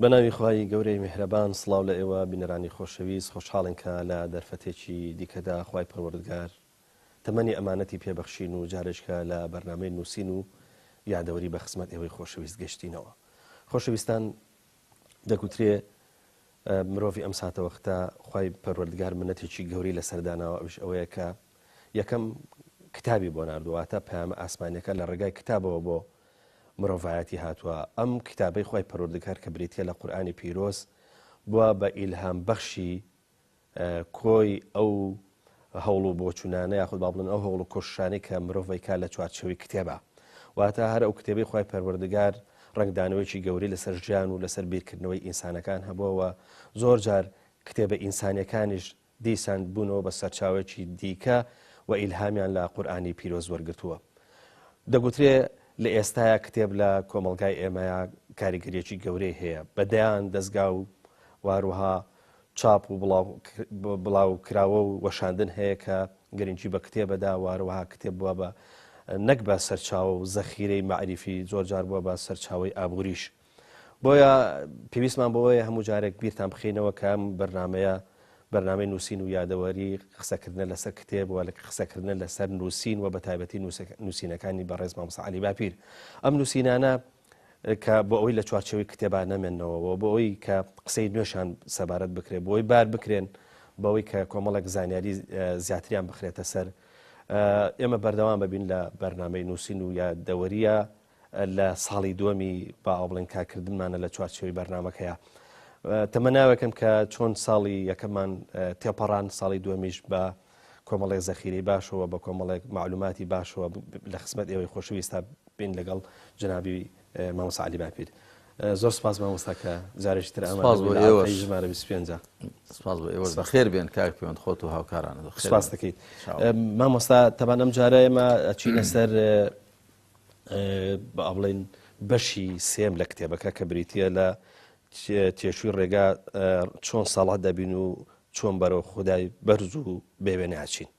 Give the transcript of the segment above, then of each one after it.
بەناوی خوای گەورەی میهرەبان سڵاو لە ئێوە بینەرانی خۆشەویست خۆشحاڵن کە لە دەرفەتێکی دیکەدا خوای پەروەردگار تەمەنی ئەمانەتی پێبەخشین و جارێککە لە بەرنامەی نووسین و یادەوەری بە خزمەت ئێوەی خۆشەویست گەشتینەوە. خۆشەویستان دەگوترێ مرۆڤی ئەم ساتەوەختە خوای پەروەردگار منەتێکی گەوری لە سەرداناوە ئەوش ئەوەیە کە یەکەم کتابی بۆ ناردوواتە پەیامە ئاسمانیەکە لە ڕێگای کتابەوە بۆ مرۆڤایەتی هاتووە. ئەم کتابەی خوای پەروەردگار کە بریتە لە قورئانی پیرۆز بووە بە ئیلهام بەخشی کۆی ئەو هەوڵ و بۆچوونانە یاخود با بڵێن ئەو هەوڵ و کۆششانەی کە مرۆڤی کا لە چوارچێوەی کتێبە، واتە هەر ئەو کتێبەی خوای پەروەردگار ڕنگدانەوەیکی گەوری لەسەر ژیان و لەسەر بیرکردنەوەی ئینسانەکان هەبووەوە. زۆر جار کتێبە ئینسانیەکانیش دیسان بوونەوە بە سەرچاوێکی دیکە و ئیلهامیان لە قورئانی پیرۆز وەرگرتووە. دەگوترێ لە ئێستاە کتێب لە کۆمەڵگای ئێمەیە کاریگەریەکی گەورەی هەیە، بەدەیان دەستگا و واروها چاپ و بڵاو کراوە و وەشاندن هەیە کە گەرنگی بە کتێبەدا، واروها کتێب بووە بە نەک بە سەرچاوە و زەخیرەی معریفی، زۆر جار بووە بە سەرچاوی ئابووریش. بۆیە پێویستمان بەوەیە هەموو جارێک بیرتان بخینەوە کە ئەم بەرنامەی نووسین و یادەوەری قسەکردنە لەسەر کتێب و قسەکردنە لەسەر نووسین و بە تایبەتی نووسینەکانی بەڕێز مامۆستا عەلی باپیر. ئەم نووسینانە کە بۆ ئەوەی لە چوارچێوەی کتێبا نەمێننەوە، بۆ ئەوەی کە قسەی نوێشان سەبارەت بکرێت، بۆ ئەوی بار بکرێن، بەوەی کە کۆمەڵێک زانیاری زیاتریان بخرێتە سەر. ئێمە بەردەوام ببین لە بەرنامەی نووسین و یادەوەریە لە ساڵی دووەمی با ئەوڵێن کارکردنمانە لە چوارچێوەی بەرنامەکەیە. تەمەناوەکەم کە چۆن ساڵی یەکەمان تێپەڕان، ساڵی دووەمیش بە کۆمەڵێک زەخیرەی باشەوە، بە کۆمەڵێک معلوماتی باشەوە لە خزمەت ئێوەی خۆشەویستە بین لەگەڵ جنابی مامۆستا عەلی باپیر. زۆر سپاس مامۆستا کە جارێکی تر ئەمانەی ژمارە 25. سپاس بۆ ئێوە، بەخێر بێن کاک پەیوەند، خۆت و هاوکارانت سپاس دەکەیت. مامۆستا تەبان ئەم جارە ئێمە ئەچینە سەر بە ئەڵێن بەشی سێم لە کتێبەکە کە بریتە لە تێشووی ڕێگا چۆن ساڵات دەبین و چۆن بەرەو خودای بەرز و بێوێنێ ئاچین.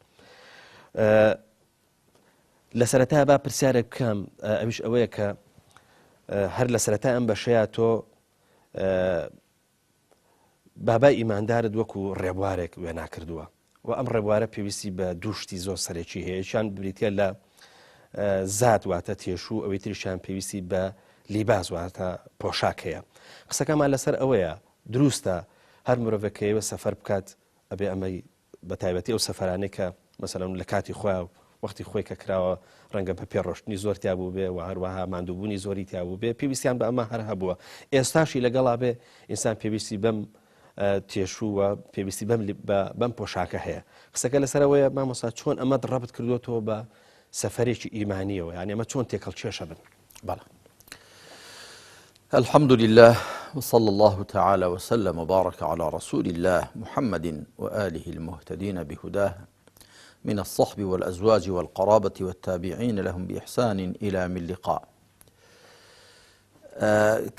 لە سەرەتا با پرسیارێک بکەم، ئەویش ئەوەیە کە هەر لە سەرەتا ئەم بەشەیە تۆ بابای ئیماندارت وەکو ڕێبوارێک وێنا کردووە و ئەم ڕێبوارە پێویستی بە دوو شتی زۆر سەرەکی هەیە. یەکیان بریتە لە زات واتە تێشوو، ئەوەی تریشیان پێویستی بە لیباس واتە پۆشاک هەیە. قسەکەمان لەسەر ئەوەیە دروستە هەر مرۆڤەکەیەوە سەفەر بکات ئەبێ ئەمەی بە تایبەتی ئەو سەفەرانەی کە مەسەڵەن لە کاتی خۆیان وەختی خۆی کە کراوە ڕەنگە بە پێڕۆشتنی زۆر تیابوو بێ و هەروەها ماندووبوونی زۆری تیابوو بێ، پێویستیان بە ئەمە هەر هەبووە. ئێستاشی لەگەڵا بێ ئینسان پێویستی بەم تێشووە، پێویستی بەم پۆشاکە هەیە. قسەکە لەسەرەوەیە مامۆستا چۆن ئەمە ڕەبت کردوێتەوە بە سەفەرێکی ئیمانیەوە، یعنی ئەمە چۆن تێکەڵ کێشە بن؟ بەڵێ. الحمد لله وصلى الله تعالى وسلم وبارك على رسول الله محمد وآله المهتدين بهداه من الصحب والأزواج والقرابة والتابعين لهم بإحسان إلى يوم اللقاء.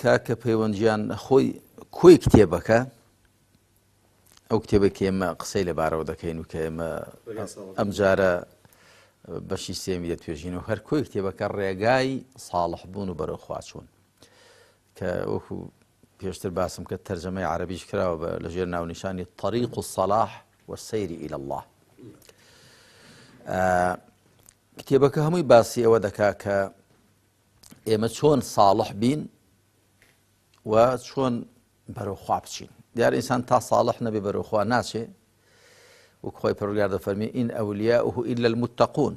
كاك پەیوەندیان کوی کتێبەکە، ئەو کتێبێک ئێمە قسەی لەبارەوە دەکەین و کە ئێمە ئەم جارە بەشی سێمی دەتوێژینەوە، هەر کوی کتێبەکە ڕێگای ساڵح بوون و بەرەو خوا چوون، کە وەکو پێشتر باسم کە تەرجەمەی عەرەبیش کراوە لەژێر ناونیشانی طەریق الصەلاح والسەیر إلى الله. کتێبەکە هەمووی باسی ئەوە دەکا کە ئێمە چۆن ساڵح بین و چۆن بەرەو خوا بچین. دیارە ئینسان تا ساڵح نەبێ بەرەو خوا ناچێ، وەکو خۆی پەروەردگار دەفەرمێ ئین ئەولیاؤه إلا المتقون،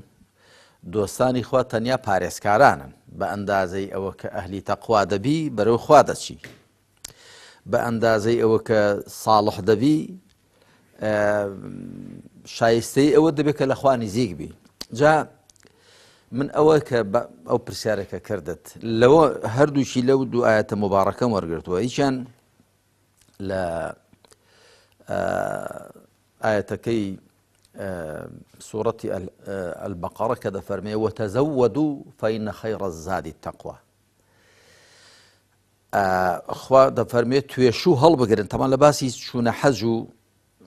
دۆستانی خوا تەنیا پارێزکارانن، بە ئەندازەی ئەوە کە ئەهلی تەقوا دەبی بەرەو خوا دەچی، بە ئەندازەی ئەوە کە ساڵح دەبی شایستەی ئەوە دەبێت کە لە خوا نزیک بی. جا من ئەوە کە ئەو پرسیارێکە کردت لەوە هەردووشی لەو دوو ئاەتە مبارەکەم وەرگرتووە. هیچیان لە ئاەتەکەی سوورەتی البەقەڕە کە دەفەرمێ وتەزەودوا فإن خەیڕ الزاد التەقوى، خوا دەفەرمێ توێشوو هەڵبگرن. تەمان لە باسی چوونە حەج و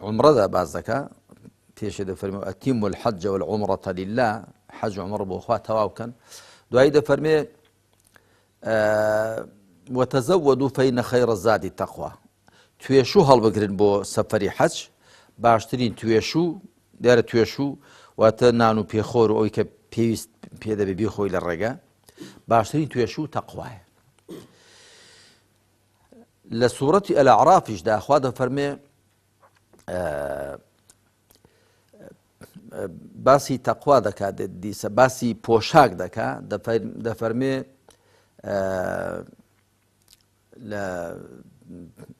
عومرەدا باز دەکا، پێشێ دەفەرمێ ئەتیموا الحەج والعومرة لله، حەج و عومرە بۆ خوا تەواو بکەن. دوایی دەفەرمێ وتزودوا فإن خير الزاد التقوى توێشوو هەڵبگرن بۆ سەفەری حەج باشترین توێشوو دیارە توێشوو واتە نان و پێخۆر و ئەوەی کە پێویست پێ دەبێ بیخۆی لە ڕێگە باشترین توێشوو تەقوایە. لە سوورەتی ئەلەعرافیشدا خوا دەفەرمێ باسی تەقوا دەکات دیسە باسی پۆشاک دەکات دەفەرمێ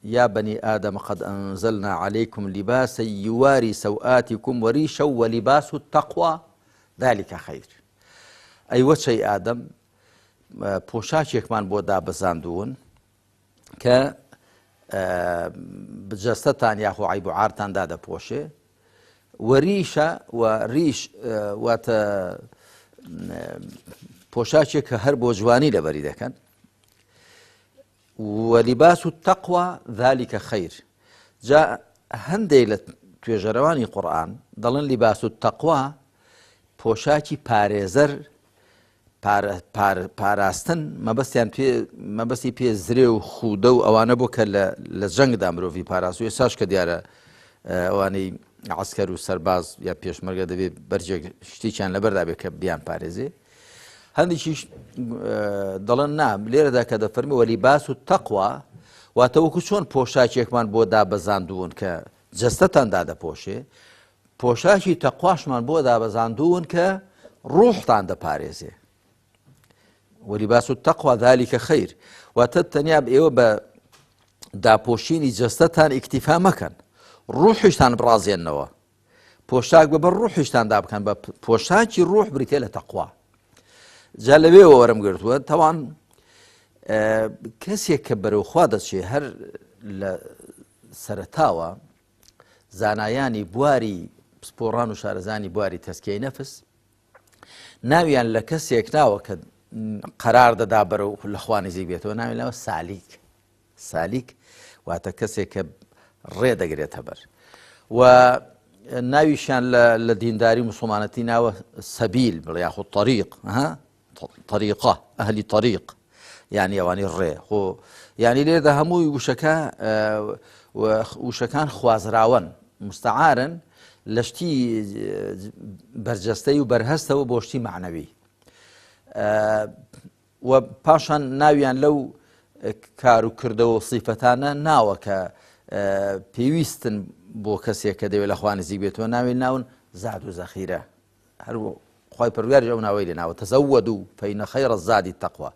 يا بني آدم قد أنزلنا عليكم لباسا يواري سوآتكم وريشا ولباس التقوى ذلك خير. أي وشي آدم پۆشاکێکمان بۆ دابەزاندوون کە جەستەتان یاخۆ عیب و عارتان دادەپۆشێ وەریشە و ریش واتە پۆشاکێک کە هەر بۆ جوانی لەبەری دەکەن ولباس التقوى ذلك خير. جاء هەندێک لە توێژەرەوانی قورئان دەڵێن لباس التقوى پۆشاکی پارێزەر پاراستن مەبەستی پێ زرێ و خوودە و ئەوانە بۆ کە لە جەنگدا مرۆڤی پاراست و ئێساش کە دیارە ئەوانەی عەسکەر و سەرباز یا پێشمەرگە دەبێت بەرجێک شتێکیان لەبەردا بێت کە بیان پارێزێ. هەندێکیش دەڵێن نا لێرەدا کە دەفەرمێ وەلیباس التەقوا واتە وەکو چۆن پۆشاکێکمان بۆ دابەزاندوون کە جەستەتان دادەپۆشێ پۆشاکی تەقواشمان بۆ دابەزاندوون کە ڕوحتان دەپارێزێ. وەلیباس التەقوا ذلك خير واتە تەنیا ئێوە بە داپۆشینی جەستەتان ئیکتیفا مەکەن ڕوحیشتان بڕازێننەوە پۆشاک بەبەر ڕوحیشتان دابکەن بە پۆشاکی ڕوح بریتێ لە تەقوا. جا لەوێەوە وەرم گرتووە تەوان کەسێک کە بەرەوخوا دەچێ هەر لە سەرەتاوە زانایانی بواری پسپۆڕان و شارەزانی بواری تەسکیەی نەفس ناویان لە کەسێک ناوە کە قەرار دەدا بەرەو لەخوا نزیک بێتەوە ناویانەوە سالیک واتە کەسێک کە ڕێ دەگرێتە بەر و ناویشان لە دینداری موسڵمانەتی ناوە سەبیل بڵێ یاخۆ طەریق طەریقە ئەهلی طەریق یعنی ئەوانی ڕێ خۆ یعنی لێرەدا هەمووی وشەکان خوازراون مستعارن لە شتی بەرجەستەی و بەرهەستەوە بۆ شتی معنەوی و پاشان ناویان لەو کار و کردەوە سیفەتانە ناوە کە پێویستن بۆ کەسێک کە دەوێت لەخوا نزیک بێتەوە ناوی ناون زاد و زەخیرە هەر خی پەروەردی ئەو ناوەی لێ ناوە تەزەوەدوا فەئین خەیڕ الزادی التەقوا.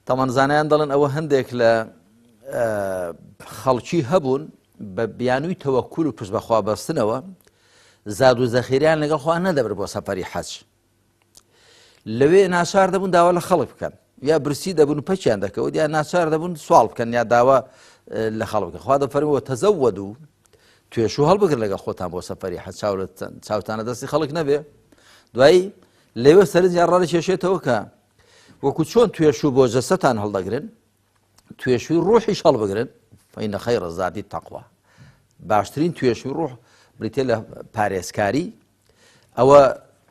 تەمان زانایان دەڵێن ئەوە هەندێک لە خەڵکی هەبوون بە بیانووی تەوەکول و پشت بەخوا بەستنەوە زاد و زەخیریان لەگەڵ خوا نەدەبر بۆ سەفەری حەج لەوێ ناچار دەبوون داوا لە خەڵک بکەن یا برسی دەبوون و پەچیان دەکەوت یا ناچار دەبوون سوال بکەن یا داوا لە خەڵک بکەن. خوا دەفەرمێ تەزەوەدوا توێشوو هەڵبگرن لەگەڵ خۆتان بۆ سەفەری حەج چاوتانە دەستی خەڵک نەبێ دوایی لەوێ سەرنجیان ڕادە کێشێتەوە کە وەکو چۆن توێشوو بۆ جەستەتان هەڵدەگرن توێشووی ڕوحیش هەڵبگرن فەئین خەیڕ الزادی التەقوا. باشترین توێشووی ڕوح بریتێ لە پارێزکاری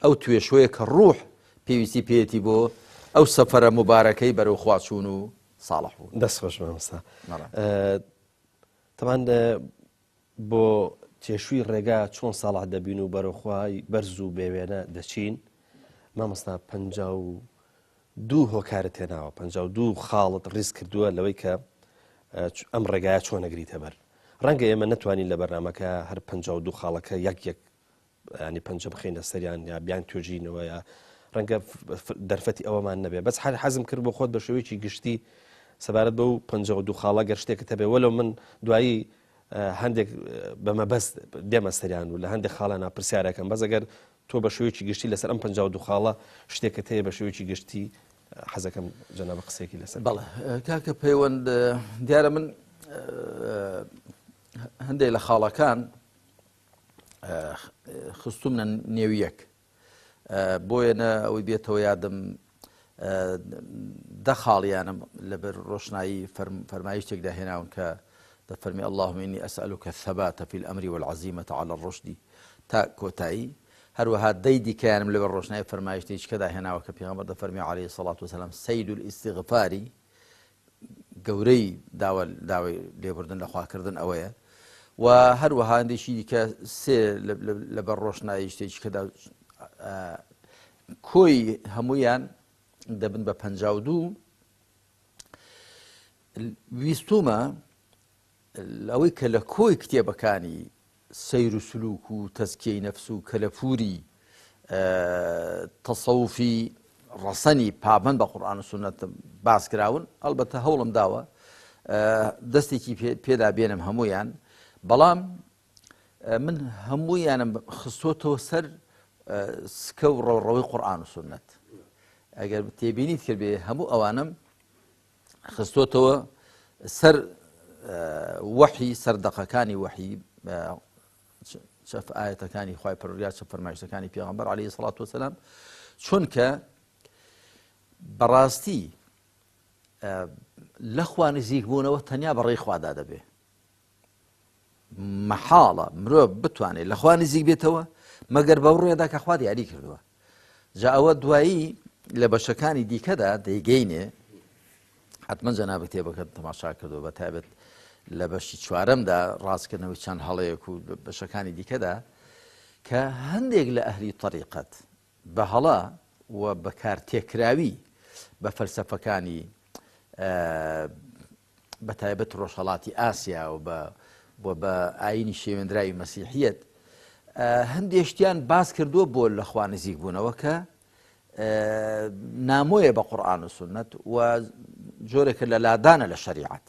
ئەو توێشوەیە کە ڕوح پێویستی پێێتی بۆ ئەو سەفەرە مبارەکەی بەرەو خوا چوون و ساڵح بوون. دەست خۆش مامۆستا. تەمان بۆ کێشووی ڕێگا چۆن ساڵح دەبین و بەرەوخوای بەرز و بێوێنە دەچین مامۆستا 52 هۆکارت هێناوە 52 خاڵت ڕیز کردووە لەوەی کە ئەم ڕێگایە چۆن نەگریتە بەر. ڕەنگە ئێمە نەتوانین لە بەرنامەکە هەر 52 خاڵەکە یەک ینی پەنجە بخینە سەریان یا بیان توێژینەوە یا ڕەنگە دەرفەتی ئەوەمان نەبێ بەس حەزم کرد بۆ خۆت بە شێوەیەکی گشتی سەبارەت بەو 52 خاڵە گەر شتێکت هەبێ وەلو من دوایی هەندێک بەمەبەست دێمە سەریان و لە هەندێک خاڵانە پرسیارەکەم بەس ئەگەر تۆ بە شێوەیەکی گشتی لەسەر ئەم 52 خاڵە شتێکت هەیە بە شێوەیەکی گشتی حەزەکەم جەنابە قسێکی لەسەر. بەڵێ کاکە پەیوەند دیارە من هەندێک لە خاڵەکان خستومنە نێویەک بۆیەنە ئەوەی بێتەوە یادم دە خاڵیانم لەبەر ڕۆشنایی فەرمایشتێکدا هێناون کە دەفەرمی اللهم إني أسألك الثبات في الأمر والعزيمة على الرشد تا کۆتایی هەروەها دەیدی کەیانم لەبەر ڕۆشنایی فەرمایشتێکدا هێناوە کە پێغەمبەر دەفەرمی عليه الصلاة والسلام سەید الاستغفاری گەورەی داوای لێبوردن لە خواکردن ئەوەیە و هەروەها هەندێکی دیکە سێ لەبەر ڕۆشنایی شتێکی کەدا کۆی هەمویان دەبن بە 52 ویستومە ئەوەی کە لە کۆی کتێبەکانی سەیر و سلوک و تەزکیەی نەفس و کەلەپوری تەسەوفی ڕەسەنی پابند بە قورئان و سونەت باس کراون ئەلبەتە هەوڵم داوە دەستێکی پێدا بێنم هەمویان بەڵام من هەمویانم خستۆتەوە سەر سکە و ڕەوڕەوەی قورئان و سونەت ئەگەر تێبینیت کرد بێ هەموو ئەوانم خستۆتەوە سەر وحی سەردەقەکانی وحی چەف ئاەتەکانی خوای پەروەردگار چەف فەرمایشتەکانی پێغەمبەر عەلەیهی سەڵات وەسەلام چونکە بەڕاستی لە خوا نزیک بوونەوە تەنیا بەڕێی خوادا دەبێ مەحاڵە مرۆڤ بتوانێت لە خوا نزیک بێتەوە مەگەر بەو ڕێدا کە خوا دیاری کردووە جا ئەوە دوایی لە بەشەکانی دیکەدا دەیگەینێ حتمما جەناب کتێبەکەت تەماشا کردووە بە تایبەت لە بەشی چوارەمدا ڕاستکردنەوەی چەند هەڵەیەک و بەشەکانی دیکەدا کە هەندێک لە ئەهلی تەریقەت بە هەڵا و بەکار تێکراوی بە فەلسەفەکانی بە تایبەت ڕۆژهەڵاتی ئاسیا و بە ئاینی شێوێنراوی مەسیحیەت هەندێشتیان باس کردووە بۆ لە خوا نزیک بوونەوە کە نامۆیە بە قورئان و سونەت و جۆرێکە لە لادانە لە شەریعەت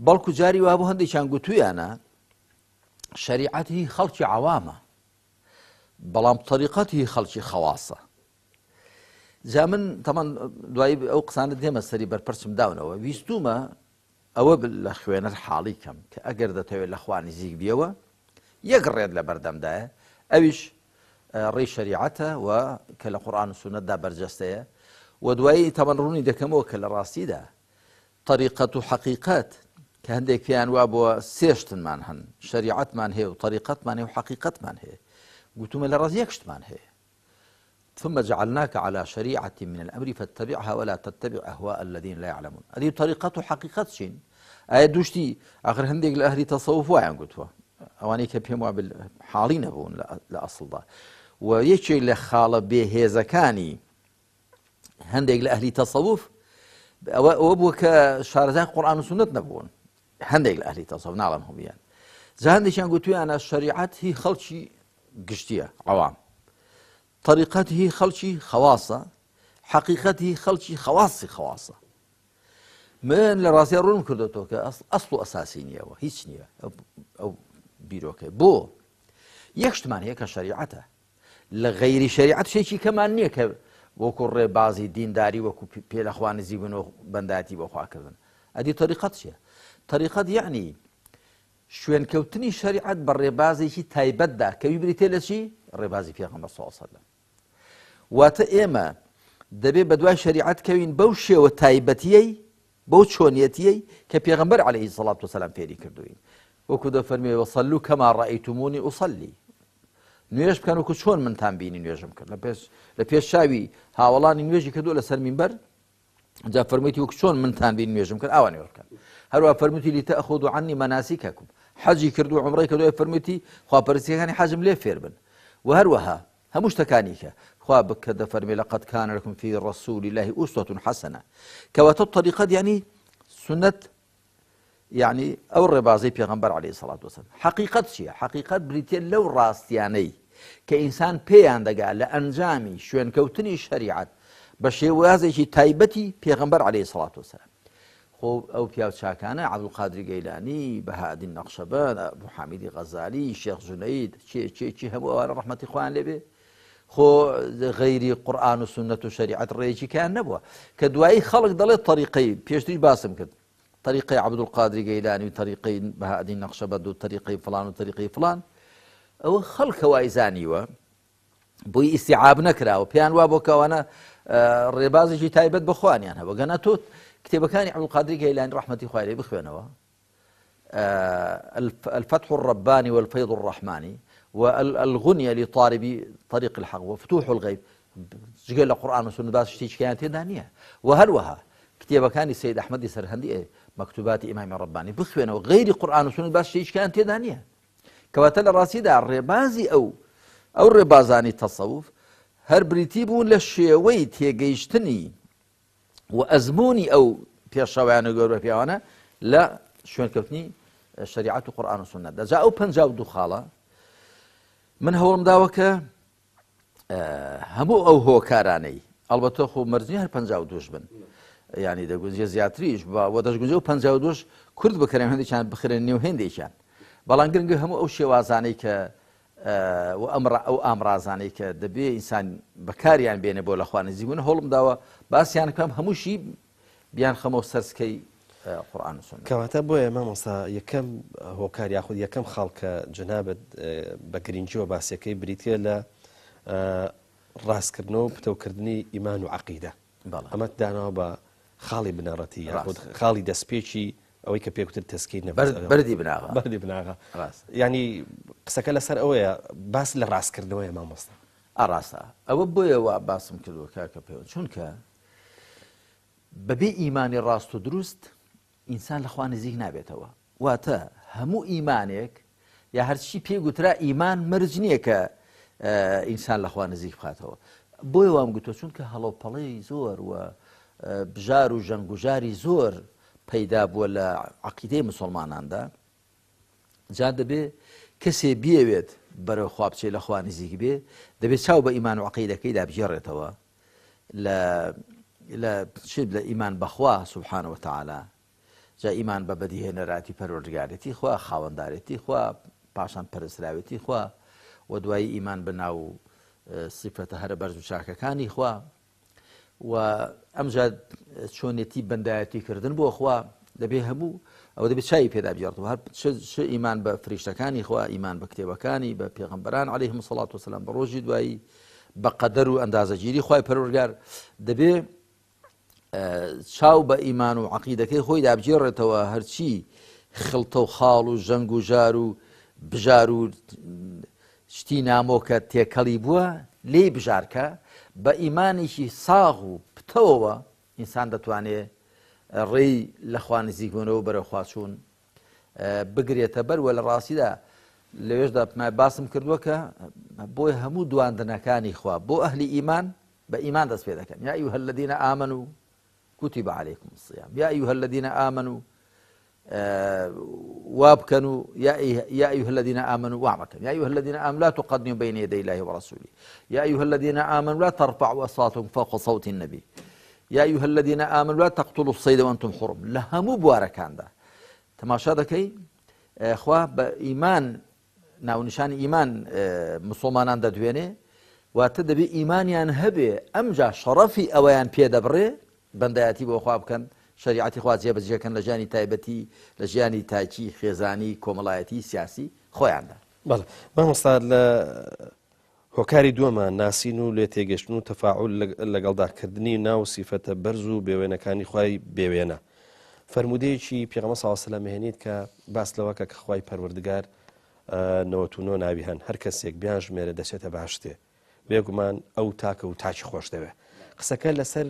بەڵکو جاری وا بۆ هەندێکیان گوتوویانە شەریعەت هی خەڵکی عەوامە بەڵام تەریقەت هی خەڵکی خەواسە جا من تەمان دوایی ئەو قسانە دێمە سەری بەرپەرچم داونەوە ویستومە ئەوە لە خوێنەر حاڵی کەم کە ئەگەر دەتەوێت لە خوا نزیک بیەوە یەک ڕێت لە بەردەمدایە ئەویش ڕێی شەریعەتە و کە لە قورئان و سونەتدا بەرجەستەیە و دوایی تەمان ڕوونی دەکەمەوە کە لە ڕاستیدا طریقەت و حەقیقەت کە هەندێک پێیان وا بۆ سێشتمان هەن شەریعەتمان هەیە و طریقەتمان هەیە و حەقیقەتمان هەیە گوتومە لە ڕاست یەکشتمان هەیە ثم جعلناك على شريعة من الأمر فاتبعها ولا تتبع أهواء الذين لا يعلمون هذه طريقة وحقيقة شين آية دوشتي آخر هندق لأهل تصوف واعن قلتوا أواني كبيموا بالحالين أبون لا أصل ده ويشي لخالة بهزكاني هندق لأهل تصوف وابوك شارزان قرآن وسنة نبون هندق لأهل تصوف نعلمهم يعني زهندي شان قلتوا أنا الشريعة هي خلشي قشتية عوام طريقته خلشي خواصة حقيقته خلشي خواصة من لراسي رون كردوتو أصل أساسي نية وهيش نية أو بيروكي بو يكشتمان هيك شريعته لغير شريعة شيء كمان نية وكو بعضي دين داري وكو بيل أخوان زيبنو بنداتي وأخوة كذا هذه طريقتها طريقة يعني شوين كوتني شريعة بالربازي شي تايبدا كبيبريتي شي الربازي فيها صلى الله عليه وسلم واتە ئێمە دەبێ بە دوای شەریعەت کەوین بەو شێوە تایبەتیەی بەو چۆنیەتیەی کە پێغەمبەر عەلەیهی سەڵات وسەلام فێری کردووین وەکو دەفەرمێ وەصەلوو کەما ڕەئەیتمونی ئوصەلی نوێژ بکەن وەکو چۆن منتان بینی نوێژم کرد لە پێش چاوی هاوڵانی نوێژی کردووە لەسەر مینبەر جا فەرموویەتی وەکو چۆن منتان بینی نوێژم کرد ئاوا نوێژ بکەن هەروە فەرموویەتی لیتەئخوذوا عنی مەناسیکەکم حەجی کردو عومڕەی کردووە فەرموویەتی خواپەرستیەکانی حەجم لێ فێر بن و هەروەها هەموو شتەکانی کە خوا بکە دەفەرمێ لەقەد کان لەکم فی ڕەسوول الله ئوسوة حەسەنە کەواتە طەریقەت یعنی سنەت يعني ئەو ڕێبازەی پێغەمبەر عەلەیهی سەڵات وسەلام حەقیقەت چییە حەقیقەت بریتێ لەو ڕاستیانەی کە ئینسان پێیان دەگا لە ئەنجامی شوێنکەوتنی شەریعەت بە شێوازێکی تایبەتی پێغەمبەر عەلەیهی سەڵات وسەلام خۆ ئەو پیاو چاکانە عەبدولقادری گەیلانی بەهاءالدین نەقشەبەند ئەبوو حامیدی غەزالی شێخ جونەید چی هەموو ئەوانە ڕەحمەتی خۆیان لێبێ خۆ غەیری قورئان و سنەت و شەریعەت ڕێیەکی کیان نەبووە کە دوایی خەڵک دەڵێت طەریقەی پێشتری باسم کرد طریقەی عەبدولقادری گەیلانی و طریقەی بەهاءالدین نەقشەبەند و طریقەی فڵان و طریقەی فڵان ئەوە خەڵکە وای زانیوە بۆی ئیستیعاب نەکراوە پێیان وا بۆ کەوانە ڕێبازێکی تایبەت بە خۆیانیان هەبوو گەنا تۆ کتێبەکانی عەبدولقادری گەیلانی ڕەحمەتی خوای لێ بخوێنەوە الفتح الرباني والفيض الرحماني والغنية لطالب طريق الحق وفتوح الغيب جگەل لە قورئان و سنەت باس شتێکی کەیان تێدا نییە و هەروەها کتێبەکانی سەید ئەحمەدی سەرهەندی مەکتوباتی ئیمامی ڕەبانی بخوێنەوە غەیری قورئان و سونەت باس هیچیان تێدا نییە کەواتە لە ڕاستیدا ڕێبازی ئەو ڕێبازانی تەسەوف هەر بریتی بوون لە شێوەی تێگەیشتنی و ئەزموونی ئەو پێشەوایانە گەورە پیاوانە لە شوێنکەوتنی شریعەت و قورئان و سونەتدا جا ئەو 52 خاڵە من هەوڵم داوە کە هەموو ئەو هۆکارانەی ئەڵبەتە خۆ مەرجنی هەر 52 بن یعنی دەگوزیە زیاتریش بۆ دەشگونجە و 52 کورد بکەرێن هەندێکیان بخرێن نێو هێندێکیان بەڵام گرنگە هەموو ئەو شێوازانەی کە ئەو ئامرازانەی کە دەبێ ئینسان بەکاریان بێنێ بۆ لە خوا نزیک بوون هەوڵم داوە باسییان کەم هەمووشی بیان خەمەوە سەرسکەی قورئان و سونەت کەواتە بۆیە مامۆستا یەکەم هۆکار یاخود یەکەم خاڵکە جەنابەت بە گرنگیەوە باسیەکەی بریتە لە ڕاستکردنەوە و پتەوکردنی ئیمان و عەقیدە ئەمە داناوە بە خاڵی بنەڕەتی یاخود خاڵی دەستپێکی ئەوەی کە پێکوتر تەسکیی نەبەر بەردی بناغا ینی قسەکە لەسەر ئەوەیە باس لە ڕاستکردنەوەیە مامۆستا ئاڕاستە ئەوە بۆیەوە باسم کردووە کاکە پێوە چونکە بەبێ ئیمانی ڕاست و دروست ئینسان لە خوا نزیک نابێتەوە واتە هەموو ئیمانێک یا هەرچی پێگوترا ئیمان مەرج نییە کە ئینسان لە خوا نزیک بخاتەوە بۆیە وام گوتوە چونکە هەڵەوپەڵەی زۆر و بژار و ژەنگوژاری زۆر پەیدا بووە لە عەقیدەی مسلماناندا جا دەبێ کەسێ بیەوێت بەرەو خوا بچێت لە خوا نزیک بێ دەبێت چاو بە ئیمان و عەقیدەکەیدا بژێڕێتەوە لە ئیمان بەخوا سوبحانە وتەعالا جا ئیمان بە بەدیهێنەراتی پەروەردگارێتی خوا خاوەندارێتی خوا پاشان پەرستراوێتی خوا و دوایی ئیمان بەناو سیفەتە هەرە بەرز و چاکەکانی خوا و ئەمجا چۆنێتی بەندایەتی کردن بۆ خوا دەبێ هەموو ئەوە دەبێت چای پێدا بجێڕێتەوە هەر چ ئیمان بە فریشتەکانی خوا ئیمان بە کتێبەکانی بە پێغەمبەران عەلەیهیمو سەڵات وسەلام بە ڕۆژی دوایی بە قەدەر و ئەندازەگیری خوای پەروەردگار دەبێ چاو بە ئیمان و عەقیدەکەی خۆی دابجێڕێتەوە هەرچی خڵتە و خاڵ و ژەنگ و ژار و بژار و شتی نامۆکە تێکەڵی بووە لێی بژارکە بە ئیمانێکی ساغ و پتەوەوە ئینسان دەتوانێت ڕێی لە خوا نزیک بوونەوە بەرەو خوا چوون بگرێتە بەروە لە ڕاستیدا لەوێشدا باسم کردووە کە بۆی هەموو دواندنەکانی خوا بۆ ئەهلی ئیمان بە ئیمان دەست پێ دەکەن یا ئەیها الذین آمنوا كتب عليكم الصيام يا أيها الذين آمنوا وابكنوا يا أيها الذين آمنوا واعمكن يا أيها الذين آمنوا لا تقدموا بين يدي الله ورسوله يا أيها الذين آمنوا لا ترفعوا أصواتكم فوق صوت النبي يا أيها الذين آمنوا لا تقتلوا الصيد وأنتم حرم لهمو بواركان ده تماشا دكي اخوا بإيمان ناو نشان إيمان مسلمانان ده دوينه واتدبي إيمانيان هبه أمجا شرفي أويان بيدبره بەندایەتی بۆ خوا بکەن شریعەتی خوا جێبەجێکەن لە ژیانی تایبەتی لە ژیانی تاکی خێزانی کۆمەڵایەتی سیاسی خۆیاندا بەڵێ مامۆستا لە هۆکاری دووەمان ناسین و لێ تێگەشتن و تەفاعول لەگەڵداکردنی ناو سیفەتە بەرز و بێوێنەکانی خوای بێوێنە فەرمودەیەکی پێغەمبەر صلی الله علیه و سلم هێنیت کە باس لەوەکە کە خوای پەروەردگار 99 ناوی هەن هەر کەسێک بیان ژمێرە دەچێتە باشتێ بێگومان ئەو تاکە و تاکی خۆش دەوێ قسەکە لەسەر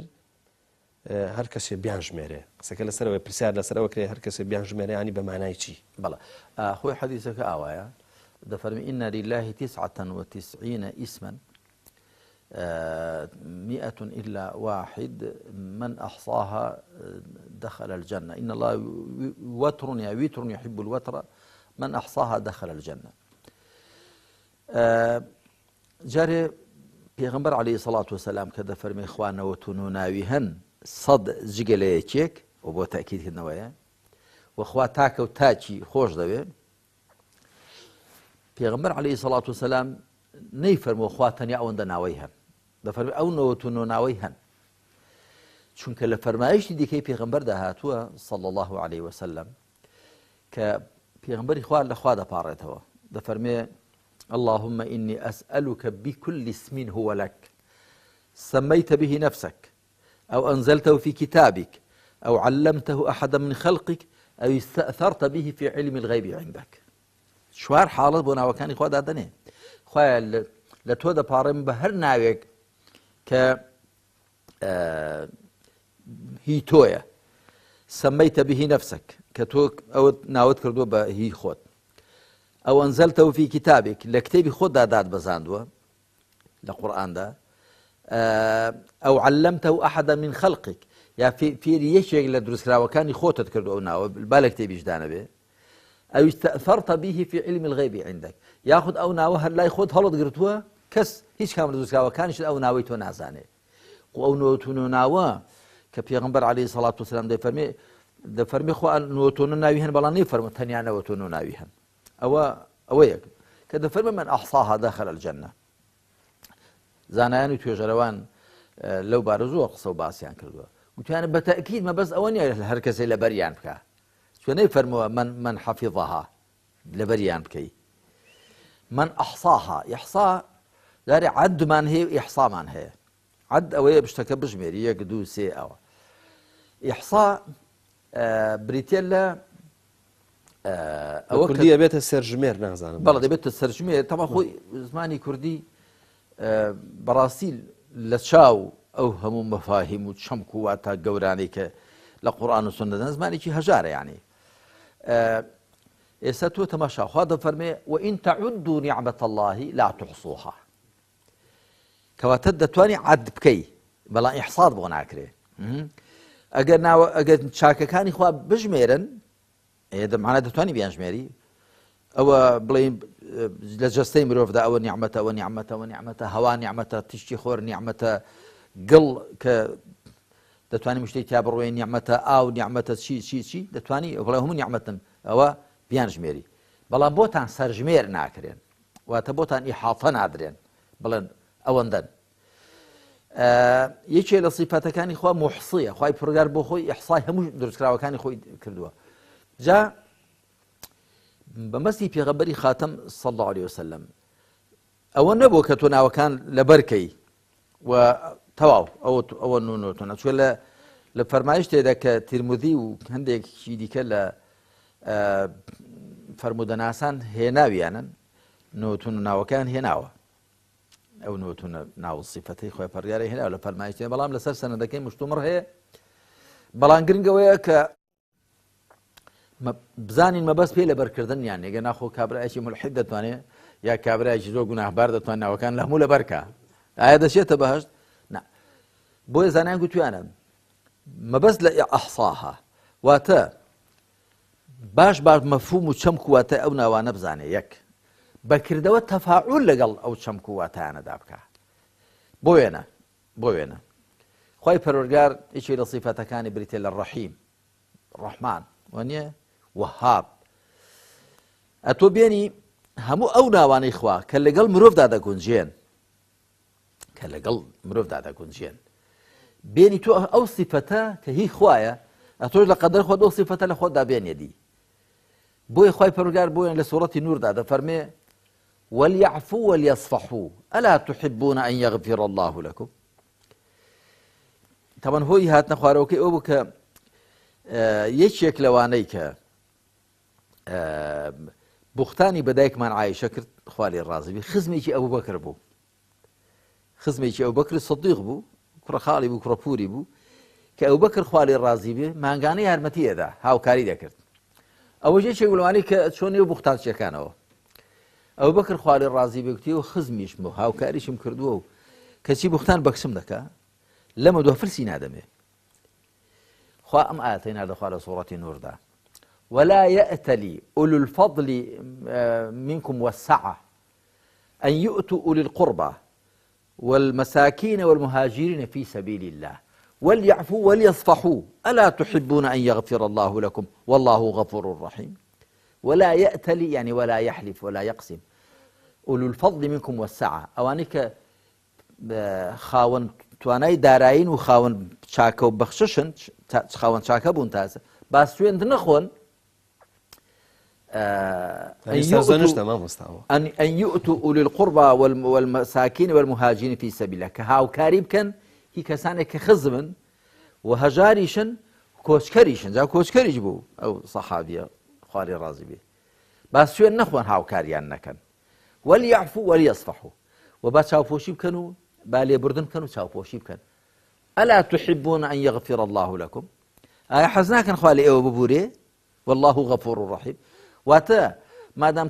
هەر کەسێ بیان ژمێرێ قسەکە لەسەرەوەی پرسیار لەسەرەوە کرێ هەر کەسێ بیان ژمێرە ینی بە مانای چی بەڵێ خۆی حەدیثەکە ئاوایە دەفەرمی إن لله 99 اسما 100 إلا واحد من أحصاها دخل الجنة إن الله وتر يحب الوتر من أحصاها دخل الجنة جاري پیغمبر عليه الصلاة والسلام كذا فرمي إخوانا وتنوناويهن صد جگليچيك وبو تأكيد هنويا وإخوا تاك وتاچي خوش دوي پیغمبر عليه الصلاة والسلام نيفرمو إخواتني أو اندناويهن ده فرمي أو نوتنوناويهن چونك لفرمايش دي كي پیغمبر ده هاتوا صلى الله عليه وسلم ك پیغمبر إخوان لخوا ده بارتوا ده فرمي اللهم إني أسألك بكل اسم هو لك سميت به نفسك أو أنزلته في كتابك أو علمته أحدا من خلقك أو استأثرت به في علم الغيب عندك شوار حالت بونا وكان إخوة دادني خواه لتو دا بارم بهر ناويك ك هي تويا سميت به نفسك كتوك أو ناوت كردو بهي خود أو أنزلته في كتابك لكتابي خود داد بزاندوا لقرآن ده أو علمته أحدا من خلقك يا في ريشيك لدرس وكان يخوت تكردو أو ناو بالك تبي جدانا به أو استأثرت به في علم الغيب عندك ياخذ أو ناو هلا ياخذ هلط قرتوها كس هيش كامل درس وكانش أو ناويتو نازانه أو نوتونو ناوا كبيغمبر عليه الصلاة والسلام ده فرمي خو نوتونو ناويهن بلاني فرم تاني أنا نوتونو ناويهن أويك كده فرمي من أحصاها داخل الجنة زانيان وتوجروان لو بارزوا قصوا باسيان كردوا قلت أنا بالتأكيد ما بس أوني هركز إلى بريان بكا شو نفرموا من حفظها لبريان بكي من أحصاها إحصاء داري عد من هي إحصاء من هي عد أوي بشتكى بجميري يقدو سي أو إحصاء بريتيلا كردية بيت السرجمير نازان بلد بيت السرجمير طبعا خوي زماني كردي براسيل لشاو أو هم مفاهيم وتشمكو واتا قورانيك لقرآن والسنة زماني شي هجارة يعني إستو تماشى هذا فرمي وإن تعدوا نعمة الله لا تحصوها كواتد تواني عد بكي بلا إحصاد بغناكري أجر شاكا كان إخوة بجميرن هذا معنا دتواني بيان جميري أو بلين لجستين مروف ده أو نعمة هوا نعمة تشتي خور نعمة قل ك دتواني مشتي تابروين نعمة أو نعمة شي دتواني ولا هم نعمة أو بيان جميري بلا بوتان سر جمير ناكرين وتبوتان إحاطة نادرين بلن أوندن يجي لصفات كان إخوة محصية خوي برجار بخوي إحصاء هم درس كراوة كان إخوي كردوا جاء بمسي في غبري خاتم صلى الله عليه وسلم أو النبو كتونا وكان لبركي وتواو أو نونوتنا شو لا لفرمايش تذاك ترمذي وعندك شيء دي كلا فرمودناسان هناوي يعني نوتنا وكان هناوه أو نوتنا ناو صفتي خوي فرياري هنا ولا فرمايش تي بلام لسر سنة دكين مشتمر هي بلان جرينجويا ك بزانين ما بس بيلا بركردن يعني جنا أخو كابر أشي ملحدة ثانية يا كابر أشي زوج جناه باردة ثانية وكان له مولى بركة هذا شيء تبهش نعم بوي زانين قلت أنا ما بس لا أحصاها واتا باش مفهوم وشمك واتا أو نوانا بزاني يك بكردوا تفاعل لقل أو شمكو واتانا دابكا بوينا خوي برورجار إيش إلى صفة كان بريتيل الرحيم الرحمن ونيا وهاب أتوبيني همو أونا وان إخوة كاللقل مروف دادا كونجين بيني تو أو صفتا كهي خوايا أتوج لقدر خود أو صفتا لخود دا بين يدي بوي خوي برورجار بوين لسورة النور دادا فرمي وليعفوا وليصفحوا ألا تحبون أن يغفر الله لكم طبعا هو هاتنا خواروكي أبوك يشيك لوانيك بختاني بدايك من عايشة كرت خوالي الرازبي خزميكي أبو بكر بو خزميكي أبو بكر الصديق بو كرا خالي بو كرا بوري بو كأبو بكر خوالي الرازبي مانغاني هرمتي دا هاو كاري دا كرت أول شيء يقولوا عليك شوني وبختان شكانه أبو بكر خوالي الرازي بيكتيو خزميش مو هاو كاريش مكردوه كشي بختان بقسم دكا لما دو فرسي نادمه خوا أم آتينا دخل سورة النور دا ولا يأتلي أولو الفضل منكم والسعة أن يؤتوا أولي القربى والمساكين والمهاجرين في سبيل الله وليعفوا وليصفحوا ألا تحبون أن يغفر الله لكم والله غفور رحيم ولا يأتلي يعني ولا يحلف ولا يقسم أولو الفضل منكم والسعة أوانيك خاون تواناي داراين وخاون شاكا وبخششن خاون شاكا بونتاز بس شوين دنخون أن يؤتوا أولي القربى والمساكين والمهاجرين في سبيل الله كهاو كاريب كان هي كسانة كخزمن وهجاريشن كوشكريشن زي كوشكريش بو أو صحابية خوالي الرازي بيه بس شو نخوان هاو كاريان نكن وليعفوا وليصفحوا وبس شاو فوشي بكنوا بالي بردن كانوا شاو فوشي بكن ألا تحبون أن يغفر الله لكم ئایا حەز ناکەن خوا لە ئێوە ببورێ والله غەفور ڕەحیم واتە مادام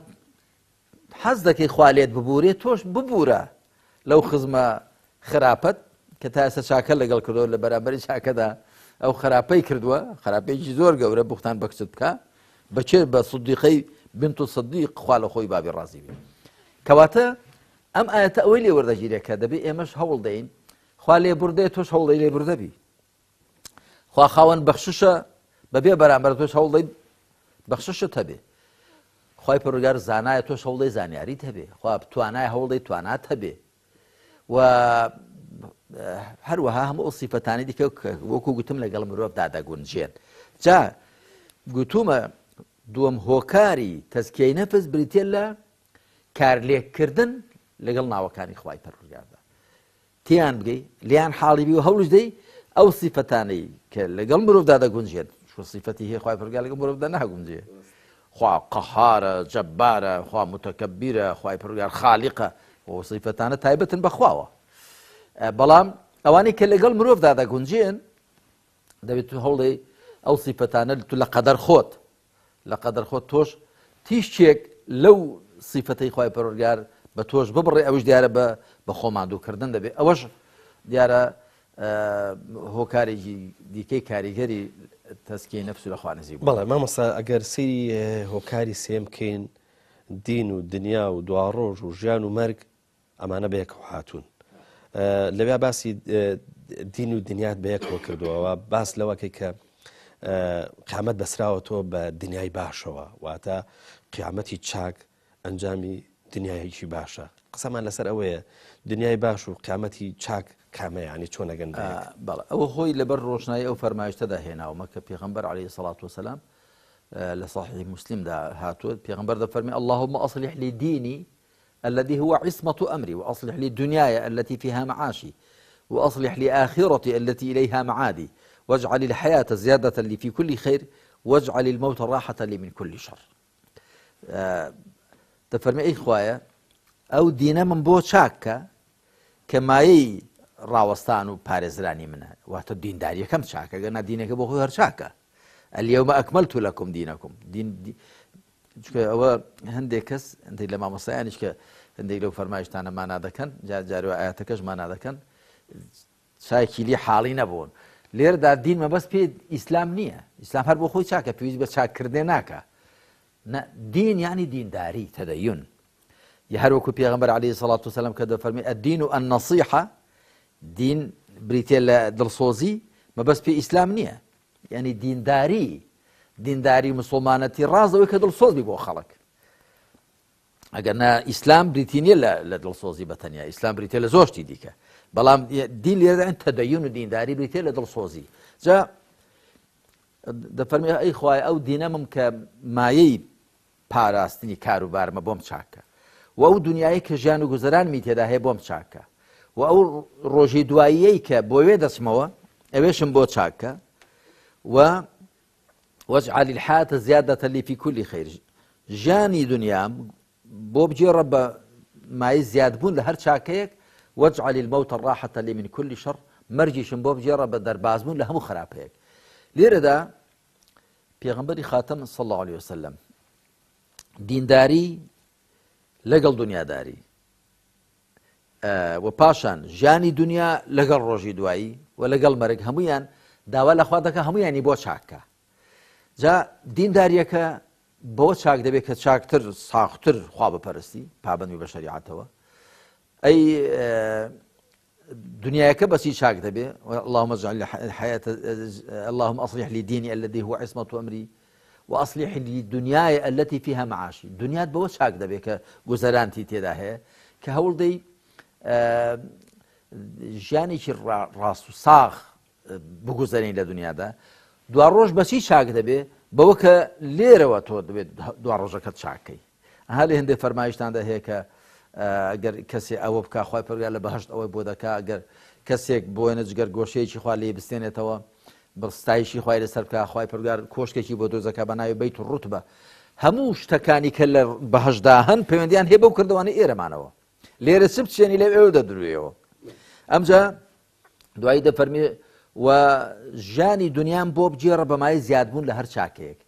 حەز دەکەی خوا لێت ببورێ تۆش ببورە لەو خزمە خراپەت کە تا ئێستا چاکە لەگەڵ کردەوە لە بەرامبەری چاکەدا ئەو خراپەی کردووە خراپەیەکی زۆر گەورە بوختان بەکچت بکە بەچێ بە سودیقەی بنت سەدیق خوا لە خۆی بابی ڕازی بێ کەواتە ئەم ئاەتە ئەوەی لێ وەردەگیرێت کە دەبێت ئێمەش هەوڵ دەین خوا لێ بوردێ تۆش هەوڵ دەی لێ بوردەبی خوا خاوەن بەخششە بەبێ بەرامبەر تۆش هەوڵ دەی بەخششت هەبێ خوای پەروەردگار زانایە تۆش هەوڵ دەی زانیاریت هەبێ خوا توانایە هەوڵ دەی توانات هەبێ و هەروەها هەموو ئەو سیفەتانی دیکە وەکو گوتم لەگەڵ مرۆڤدا دەگونجێن جا گوتومە دووەم هۆکاری تەزکیەی نەفس بریتێ لە کارلێککردن لەگەڵ ناوەکانی خوای پەروەردگاردا تیان بگەی لیان حاڵی بی و هەوڵش دەی ئەو سیفەتانەی کە لەگەڵ مرۆڤدا دەگونجێن چۆن سیفەتی هەیە خوای پەروەردگار لەگەڵ مرۆڤدا ناگونجێ خوا قەهارە جەبارە خوا متەکەبیرە خوای پەروەردگار خالیقە ئەو سیفەتانە تایبەتن بەخواوە بەڵام ئەوانەی کە لەگەڵ مرۆڤدا دەگونجێن دەبێت تو هەوڵی ئەو سیفەتانە تو لە قەدەر خۆت تۆش تیشتێک لەو سیفەتەی خوای پەروەردگار بە تۆش ببڕێ ئەوش دیارە بە خۆماندووکردن دەبێت ئەوەش دیارە هۆکارێکی دیکەی کاریگەری تەزکیەی نەفس و لەخوا نزیک بەڵێ مامۆستا ئەگەر سەیری هۆکاری سێم بکەین دین و دنیا و دواڕۆژ و ژیان و مەرگ ئەمانە بەیەکەوە هاتوون لەوێ باسی دین و دنیات بەیەکەوە کردووەوە باس لەوەکەی کە قیامەت بەسراوەتەوە بە دنیای باشەوە واتە قیامەتی چاک ئەنجامی دنیایەکی باشە قسەمان لەسەر ئەوەیە دنیای باش و قیامەتی چاک کامەیانی چۆن ئەگەن بەڵێ ئەوە خۆی لەبەر ڕۆشنایی ئەو فەرمایشتەدا هێناومە کە پێغەمبەر عەلەیهی سەڵات وسەلام لە صحیح مسلمدا هاتووە پێغەمبەر دەفەرمێ اللهم أصلح لي ديني الذي هو عصمة أمري وأصلح لي دنياي التي فيها معاشي وأصلح لي آخرتي التي إليها معادي واجعل الحياة زيادة لي في كل خير واجعل الموت راحة لي من كل شر دەفەرمێ ئەی خوایە ئەو دینە من بۆ چاکە کە مایەی ڕاوەستان و پارێزرانی منە واتە دینداریەکەم چاکە گەنا دینەکە بۆ خۆی هەر چاکە اليوم أكملت لكم دينكم دين ئەوە هەندێک کەس هەندێک لە مامۆستایانیش کە هەندێک لەو فەرمایشتانە مانا دەکەن جارجارەوە ئاەتەکەش مانا دەکەن چاکی لێ حاڵی نەبوون لێرەدا دین مەبەست پێ ئیسلام نییە ئیسلام هەر بۆ خۆی چاکە پێویست بە چاککردێ ناکە دین یعنی دینداری تەدەیون یا هەروەکو پێغەمبەر عەلەیهی سەڵات وسەلام کە دەفەرمێ الدین النەصیحە دین بریتێ لە دڵسۆزی مەبەست پێ ئیسلام نییە یعنی دینداری مسلمانەتی ڕازەوەی کە دڵسۆزی بۆ خەڵک ئەگەر نا ئیسلام بریتی نییە لە دڵسۆزی بەتەنیا ئیسلام بریتێ لە زۆشتی دیکە بەڵام دین لێرەدا تەدەیون و دینداری بریتێ لە دڵسۆزی جا دەفەرمێ ئەی خوایە ئەو دینەمم کە مایەی پاراستنی کاروبارمە بۆم چاکە و ئەو دنیای کە ژیان و گوزەرانمی تێدا هەیە بۆم چاکە و ئەو ڕۆژی دواییەی کە بۆوێ دەچمەوە ئەوێشم بۆ چاکە و واجعل الحياة زيادة لي في كل خير ژیانی دنیام بۆ بگێڕە بە مای زیادبوون لە هەر چاکەیەک واجعل الموت راحة لي من كل شر مەرجیشم بۆ بگێڕە بە دەربازبوون لە هەموو خراپەیەک لێرەدا پێغەمبەری خاتەم صلی الله عليه وسلم دینداری لەگەڵ دنیاداری و پاشان ژیانی دنیا لەگەڵ ڕۆژی دوایی و لەگەڵ مەرگ هەمویان داوا لەخوا دەکە هەمویانی بۆ چاکە جا دینداریەکە بۆ چاک دەبێت کە چاکتر ساختر خوا بپەرستی پابەندی بە شەریعەتەوە ئەی دنیاەکە بەچی چاک دەبێت اللهم اجعل الحياة اللهم أصلح لي ديني الذي هو عصمة أمري وأصلح لي دنياي التي فيها معاشي دنیات بەوە چاک دەبێت کە گوزەرانتی تێدا هەیە کە هەوڵ دەی ژیانێکی ڕاست و ساغ بگوزەرین لە دنیادا دوا ڕۆژ بەچی چاک دەبێت بەوە کە لێرەوە تۆ دەبێت دوا ڕۆژەکەت چاکەی هەر لە هەندێک فەرمایشتاندا هەیە کە ئەگەر کەسێ ئەوە بکە خوای پەروەردگار لە بەهەشت ئەوەی بۆ دەکا ئەگەر کەسێک بۆێنە جگەر گۆشەیەکی خوا لێ بستێنێتەوە بڕستایشی خوای لەسەر بکە خوای پەروەردگار کۆشکێکی بۆ دۆزەکە بە ناوی بەیت الڕوتبە هەموو شتەکانی کە لە بەهەشتدا هەن پەیوەندیان هەیە بەو کردوانەی ئێرەمانەوە لێرە چ بچێنی لەو ئێوە دەدروێەوە ئەمجا دوایی دەفەرمێ و ژیانی دنیام بۆ بجێڕە بەمای زیادبوون لە هەر چاکەیەک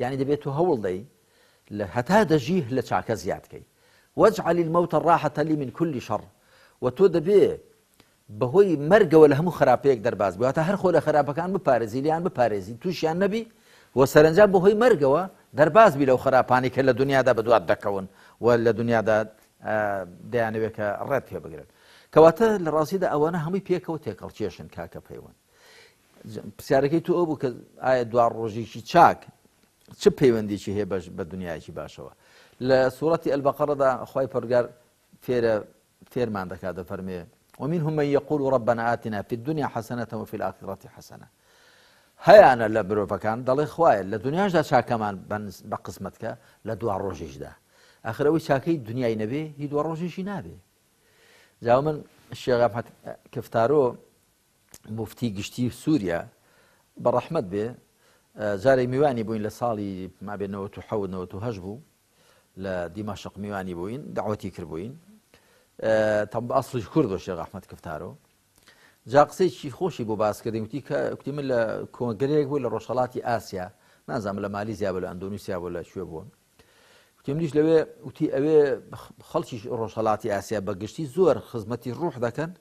یعنی دەبێت تو هەوڵ دەی هەتا دەژی لە چاکە زیادکەی واجعل الموت راحة لي من كل شر و تۆ دەبێ بەهۆی مەرگەوە لە هەموو خراپەیەک دەرباز بێ واتە هەر خۆ لە خراپەکان بپارێزی لیان بپارێزی تووشیان نەبی و سەرنجام بەهۆی مەرگەوە دەرباز بی لەو خراپانی کە لە دنیادا بەدوات دەکەون و لە دنیادا دەیانەوێت کە ڕێت پێ بگرن کەواتە لە ڕاستیدا ئەوانە هەمووی پێکەوە تێکەڵکێشن کاکە پەیوەند پرسیارەکەی تو ئەو بوو کە ئایا دوار ڕۆژێکی چاک چ پەیوەندێکی هەیە بە دنیایەکی باشەوە لە سوورەتی ئەلبەقەرەدا خی پەروەردگار فێرمان دەکات دەفەرمێ ومنهم من يقول ربنا آتنا في الدنيا حسنة وفي الآخرة حسنة هەیەە لە مرۆڤەکان دەڵێ خوایە لە دنیاشدا چاکەمان بە قسمەتکە لە دوا ڕۆژێشدا ئاخرەوەی چاکەی دنیای نەبێ هی دوا ڕۆژێشی نابێ جاو من شێخ ئەحمەد کفتارۆ مفتی گشتی سووریا بە ڕەحمەت بێ جارێک میوانی بووین لە ساڵی مابێ 1970 بوو لە دیماشق میوانی بووین دعوەتی کردبووین تەم ئەسڵی کوردۆ شێخ ئەحمەد کفتارۆ جا قسەیەکی خۆشی بۆ باسکردین وتی من لە کۆنگرەیەک بوو لە ڕۆژهەڵاتی ئاسیا نازانم لە مالیزیا بۆ لە ئەندۆنیسیا بۆ لە کوێ بووم وتی منیش لەوێ وتی ئەوێ خەڵکی ڕۆژهەڵاتی ئاسیا بەگشتی زۆر خزمەتی ڕوح دەکەن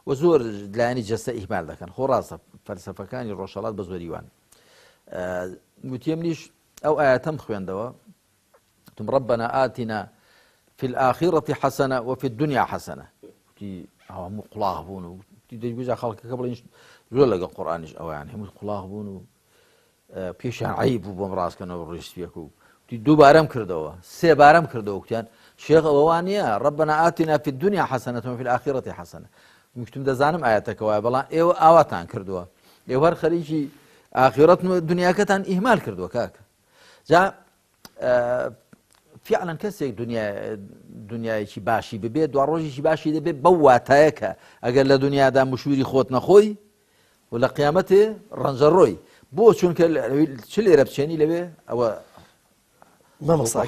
و زۆر لایەنی جەستە ئیهمال دەکەن خۆ ڕاستە فەلسەفەکانی ڕۆژهەڵات بە زۆریوان وتی منیش ئەو ئاەتەم خوێندەوە وتم ربنا آتنا في الآخرة حسنة وفي الدنيا حسنة وتی هەموو قوڵاغ بوون و دەیگوزا خەڵکەکە بڵێن زۆر لەگە قورئانیش ئەویان هەموو قوڵاغ بوون و پێشیان عەیب بوو بۆم ڕاستکەنەوە ڕێشتیەک و دووبارەم کردەوە سێبارەم کردەوە وتیان شێخ ئەوەوان نییە ربنا آتنا في الدنيا حسنة وفي الآخرة حسنة وتم دەزانم ئاەتەکە وایە بەڵام ئێوە ئاواتان کردووە ئێوە هەر خەریکی ئاخرەت دنیاکەتان ئیهمال کردووە کاکە جا فعلا کەسێک دنیایکی باشی ببێت دوا ڕۆژێکی باشی دەبێت بەو واتایەکە ئەگەر لە دنیادا مشوری خۆت نەخۆی و لە قیامەتێ ڕەنجەڕۆی بۆ چونکە چ لێرە بچێنی لەوێ ئەوە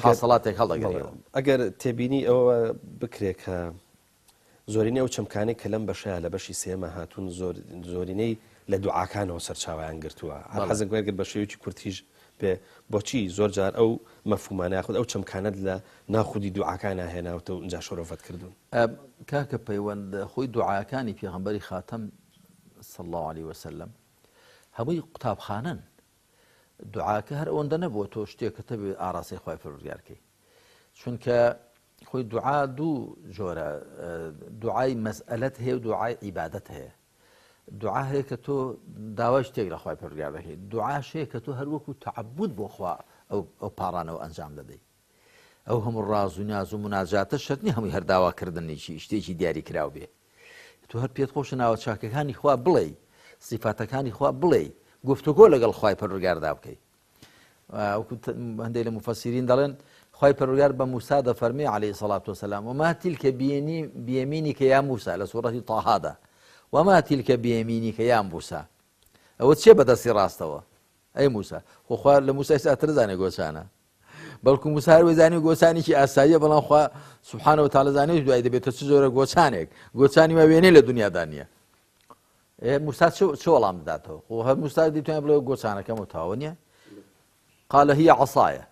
حاصڵاتێک هەڵدەگرێت ئەگەر تێبینی ئەوە بکرێت کە زۆرینەی ئەو چەمکانێک کە لەم بەشەیە لە بەشی سێمە هاتوون زۆرینەی لە دوعاکانەوە سەرچاویان گرتووە حەزم وەرگرت بە شێوەیەکی کورتیش پێ بۆچی زۆر جار ئەو مەفهومانە یاخود ئەو چەمکانت لە ناخودی دوعاکانە هێناوتە و اینجا شۆرۆفەت کردوون کاکە پەیوەند خۆی دوعاکانی پێغەمبەری خاتەم صلی الله عليه وسلم هەمووی قوتابخانەن دوعاکە هەر ئەوەندە نەبووە تۆ شتێکەکە بێ ئاراسی خوای پەروەردگارکەی چونکە خۆی دوعا دوو جۆرە دوعای مەسئەلەت هەیە و دوعای عیبادەت هەیە دوعا هەیە کە تۆ داوای شتێک لە خوای پەروەردگار دەکەیت دوعاش هەیە کە تۆ هەر وەکو تەعەبود بۆ خوا ئەو پاڕانەوە ئەنجام دەدەیت ئەو هەموو ڕاز و نیاز و مناجاتە شەرت نییە هەمووی هەرداواکردنیشی شتێکی دیاری کراو بێ تۆ هەر پێت خۆشە ناوە چاکەکانی خوا بڵێ سیفاتەکانی خوا بڵێ گفتوگۆ لەگەڵ خوای پەروەردگاردا بکەیت هەندێک لە مفەسیرین دەڵێن خوای پەروەردگار بە موسا دەفەرمێ عەلەیهی سەڵات وسەلام وما تلك بيمينك يا موسى لە سوورەتی طاهادا وما تلك بيمينك يا موسى ئەوە چێ بەدەستی ڕاستەوە ئەی موسا خۆخوا لە موسای ساتر زانێ گۆچانە بەڵکو موسا هەروەی زانی گۆچانێکی ئاساییە بەڵام خوا سوبحانە وتەعالا زانێ دوای دەبێتە چ جۆرە گۆچانێک گۆچانی ما وێنەی لە دنیادا نییە موسا چ وەڵام بداتەوە خۆ هەر موسا دەیتوانێت بڵێ گۆچانەکەم و تەواو نییە قال هي عصايا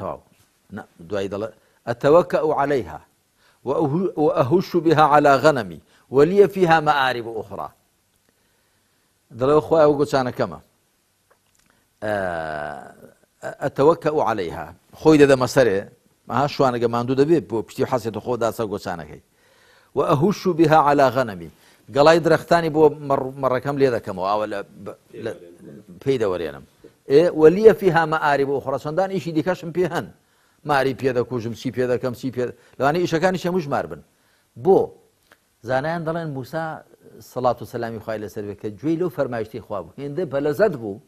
تەواو دوای دەڵێ أتوكأ عليها وأهش بها على غنمي ولي فيها مآرب أخرى دەڵێ خوای ئەو گۆچانەکەمە ئەتەوەکە عەلەیها خۆی دەدەمە سەرێ شوانەگە ماندوو دەبێت بۆ پشتی حەسێت و خۆدا سەر گۆچانەکەی و ئەهوش بها عەلا غەنەمی گەڵای درەختانی بۆ مەڕەکەم لێ دەکەمەوە ئاوە پێی دەوەرێنم وەلیە فیها مەئاریب ئوخرى چەندان ئیشی دیکەشم پێ هەن ماری پێ دەکوژم چی پێ دەکەم چی پێ لەوانەیە ئیشەکانی هەموو ژمار بن بۆ زانایان دەڵێن موسا سەڵات و سەلامی خوای لەسەر بێت کە گوێی لەو فەرمایشتەی خوا بوو هێندە بەلەزەت بوو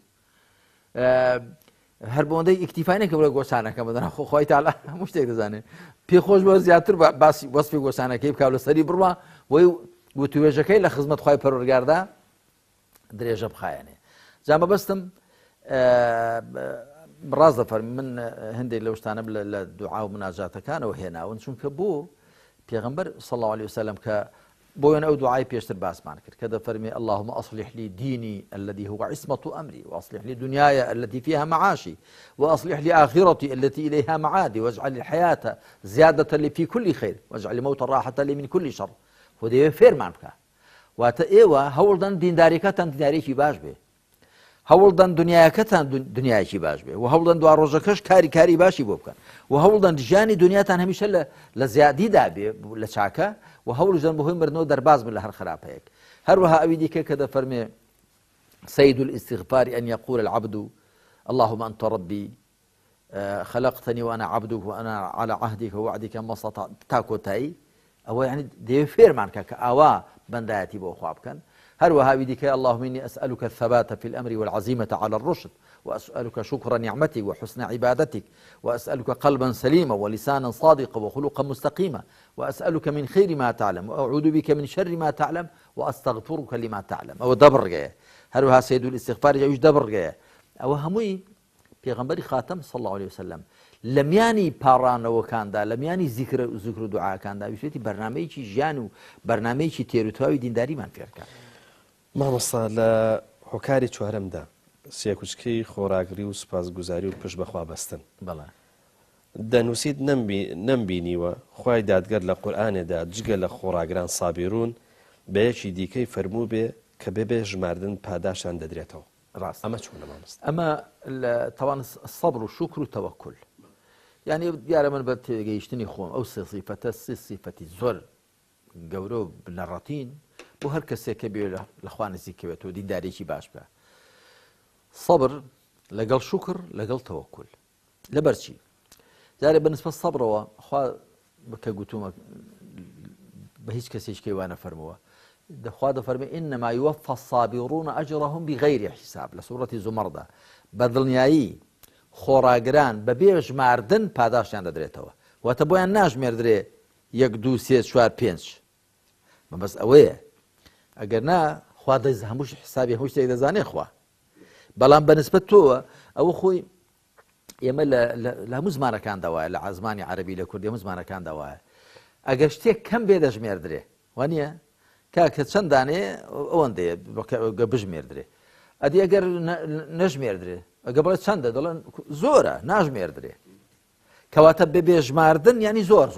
هەر بۆندەی ئیکتیفای نەکە بڵێ گۆچانەکە بدەنا خۆی تاالە هەموو شتێک دەزانێت پێخۆش بۆ زیاتر باسی وەسفی گۆچانەکەی بکاو لەسەری بڕوا وەی وتوێژەکەی لە خزمەت خوای پەروەردگاردا درێژە بخایەنێ جا مەبەستم ڕاست دەفەرمی من هەندێک لەو شتانە لە دوعا و مناجاتەکانەوە هێناون چونکە بۆ پێغەمبەر صلی الله عليه وسلم کە بوين أو دعاء بيشتر باسمان كذا فرمي اللهم أصلح لي ديني الذي هو عصمة أمري، وأصلح لي دنياي التي فيها معاشي، وأصلح لي آخرتي التي إليها معادي، واجعل الحياة زيادة لي في كل خير، واجعل الموت راحة لي من كل شر. ودي فير معنك واتأيوا هولدن دين داريكتان داريكي باش به، هولدن دنياكتان دنياكي باش به، وهولدن دوار روزكش كاري باشي بوبكن، وهولدن جاني دنياتان هميشه لزيادي دابي لشاكا، وهولدن مهم مرنو درباز من لهر خراب هيك. هروها أويدي كذا فرمي سيد الاستغفار أن يقول العبد اللهم أنت ربي خلقتني وأنا عبدك وأنا على عهدك ووعدك ما استطعت تاكوتاي، أو يعني دي فير معنك كأوا بنداتي بأخواب كان. هروها بدك اللهم إني أسألك الثبات في الأمر والعزيمة على الرشد، وأسألك شكر نعمتك وحسن عبادتك، وأسألك قلبا سليما ولسانا صادقا وخلقا مستقيما، وأسألك من خير ما تعلم وأعوذ بك من شر ما تعلم وأستغفرك لما تعلم. أو دبر جاي هروها سيد الاستغفار جايش دبر جاي أو هموي پیغمبری خاتم صلى الله عليه وسلم لم يعني باران وكان دا لم يعني ذكر دعاء كان دا بيشتي برنامجي جانو برنامجي تيروتاوي دينداري من فيركا مامۆستا لە هۆکاری چوارەمدا سێکوچکەی خۆراگری و سوپاسگوزاری و پشت بەخوا بەستن بەڵێ دەنووسیت نەمبینیوە خوای دادگەر لە قورئانێدا جگە لە خۆراگران سابیرون بە یەکی دیکەی فەرموو بێ کە بێبێ ژماردن پاداشان دەدرێتەوە. ڕاست ئەمە چۆنە مامۆستا؟ ئەمە طبعا الصبر والشكر والتوكل. يعني دیارە من بە تێگەیشتنی خۆم ئەو سێ سیفەتە سێ سیفەتی زۆر گەورە بنەڕەتین بۆ هەر کەسێک کە بێ لە خوا نزیکەوێتەوە دیندارێکی باش بە. سەبر لەگەڵ شوکر لەگەڵ تەوەکل لەبەرچی جارێ بەنسبەت سەبرەوە خوا کە گوتومە بە هیچ کەسێکی وانە فەرمووە دەخوا دەفەرمێ ئینەما یوەفە الصابرون ئەجرهم بغەیری حیساب لە سوورەتی زومەردا بە دڵنیایی خۆراگران بە بێ ژماردن پاداشیان دەدرێتەوە واتە بۆیان ناژمێردرێ 1 2 3 4 5 مەبەست ئەوەیە ئەگەر نا خوا هەمووش حسابی هەموو شتێک دەزانێ خوا بەڵام بەنسبەت تۆوە ئەوە خۆی ئێمە لە هەموو زمانەکاندا وایە لە زمانی عەرەبی لە کوردی هەموو زمانەکاندا وایە ئەگەر شتێک کەم بێ دەژمێردرێ وانە کاکە چەند دانێ ئەوەندەیە بژمێردرێ ئەدی ئەگەر نەژمێردرێ ئەگە بڵێ چەندە دەڵێن زۆرە ناژمێردرێ کەواتە بێ ژماردن ینی زۆر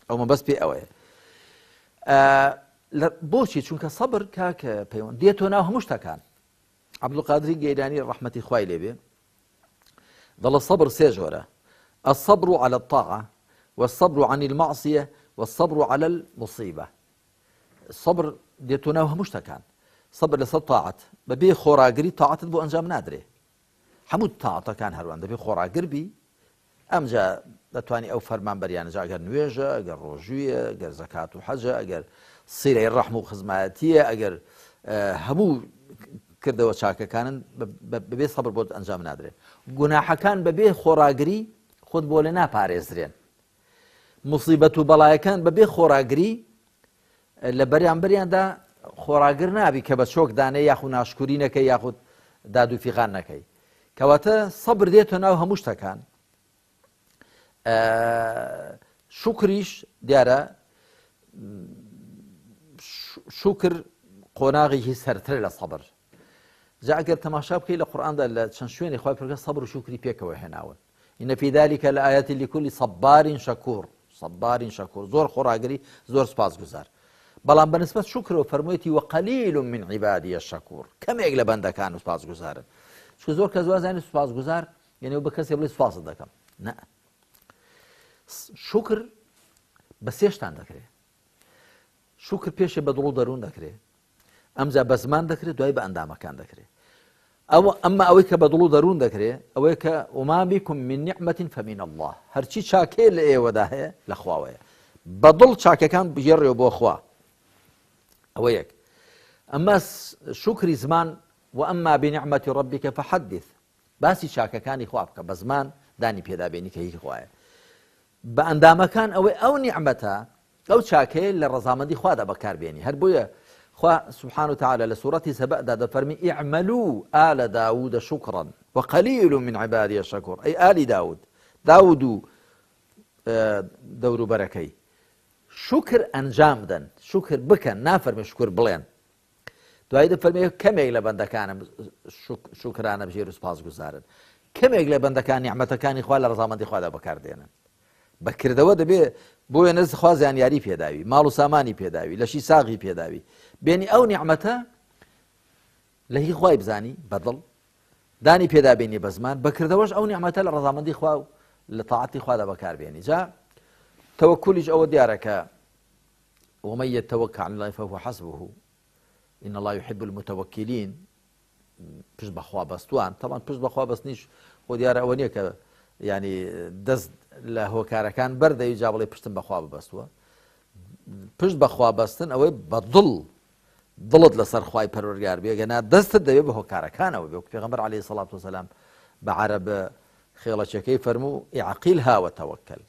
ئەو مەبەست پێ ئەوەیە. بۆچی چونکە سەبر کاکە پەیوەند دێتۆ ناو هەموو شتەکان. عەبدولقادری گەیلانی ڕەحمەتی خوای لێبێ دەڵێ سەبر سێ جۆرە الصبر على الطاعة والصبر عن المعصية والصبر على المصيبة. الصبر دێتۆ ناو هەموو شتەکان. سەبر لەسەر تاعەت بەبێ خۆراگری تاعەتت بۆ ئەنجام نادرێ هەموو تاعەتەکان هەروان دەبێ خۆراگر بی ئەمجا دەتوانی ئەو فەرمانبەریانە ئەگەر نوێژە ئەگەر ڕۆژوویە ئەگەر زەکات و حەجە ئەگەر سیرەی ڕەحم و خزمەتیە ئەگەر هەموو کردەوە چاکەکانن بەبێ سەبر بۆت ئەنجام نادرێت. گوناحەکان بەبێ خۆراگری خۆت بۆ لێ ناپارێزرێن. موسیبەت و بەڵایەکان بەبێ خۆراگری لە بەریانبەریاندا خۆراگر نابی کە بە چۆک دانێ یاخود ناشکوری نەکەی یاخود داد و فیغان نەکەی کەواتە سەبر دێتە ناو هەموو شتەکان. شوکریش دیارە شوکر قۆناغێکی سەرتر لە سەبر. جا ئەگەر تەماشا بکەی لە قورئاندا لە چەند شوێنی خوای پەروەردگار سەبر و شوکری پێکەوە هێناون. ئین فی ذلک لآیات لکل صبار شکور. زۆر خۆراگری زۆر سپاسگوزار. بەڵام بەنسبەت شوکرەوە فەرموویەتی وەقەلیل من عیبادی الشەکوور کەمێک لە بەندەکان سوپاسگوزارن. چونکە زۆر کەس وازانێت سوپاسگوزار یعنی ئەو بە کەسێک بڵێ سوپاست دەکەم. نە شوکر بە سێ شتان دەکرێت. شوکر پێشێ بە دڵ و دەروون دەکرێت ئەمجا بە زمان دەکرێت دوای بە ئەندامەکان دەکرێت. ئەمما ئەوەی کە بە دڵ و دەروون دەکرێت ئەوەیە کە وما بكم من نعمة فمن الله هەرچی چاکەیە لە ئێوەدا هەیە لە خواوەیە بە دڵ چاکەکان بژێڕێەوە بۆ خوا ئەوە یەک. ئەمە شوکری زمان وأما بنعمة ربك فحدث باسی چاکەکانی خوا بکە بە زمان دانی پێدابێنی کە هیچ خوایە. بە ئەندامەکان ئەو نیعمەتە ئەو چاکەیە لە ڕەزامەندی خوادا بەکاربێنی. هەر بۆیە خوا سبحانه وتعالى لسورة سبأ دفرمي اعملوا آل داود شكرا وقليل من عبادي الشكور أي آل داود دور بركي شکر ئەنجام بدەن شکر بکەن نافەرمێ شکر بڵێن دوای دەفەرمێ کەمێک لە بەندەکانم شکرانە بژێر و سپاس گوزارن کەمێک لە بەندەکان نیعمەتەکانی خوا لە ڕەزامەندی خوادا بەکاردێنن بەکردەوە دەبێ بۆیە نەز خوا زانیاری پێداوی ماڵ و سامانی پێداوی لەشی ساغی پێداوی بێنی ئەو نیعمەتە لە هی خوای بزانی بەدڵ دانی پێدا بێنی بە زمان بەکردەوەش ئەو نیعمەتە لە ڕەزامەندی خوا و لە تاعەتی خوادا بەکاربێنی جا تەوەکولیش ئەوە دیارە کە ومن يتوكل على الله فهو حسبه إن الله يحب المتوكلين پشت بەخوا بەستوان طبعا پشت بەخوا بەستنیش خۆ دیارە ئەوە نییە کە ینی دەست لە هۆکارەکان بەردەوی جا بڵێ پشتم بەخوا ببەستووە پشت بەخوا بەستن ئەوەی بەدڵ دڵت لەسەر خوای پەروەردگار بێگەنا دەستت دەوێت بە هۆکارەکانەوە بێ پێغەمبەر عەلەیهی سەڵات وسەلام بە عەرەبە خێڵەچەکەی فەرموو ئیعقیلها وتەوەکەل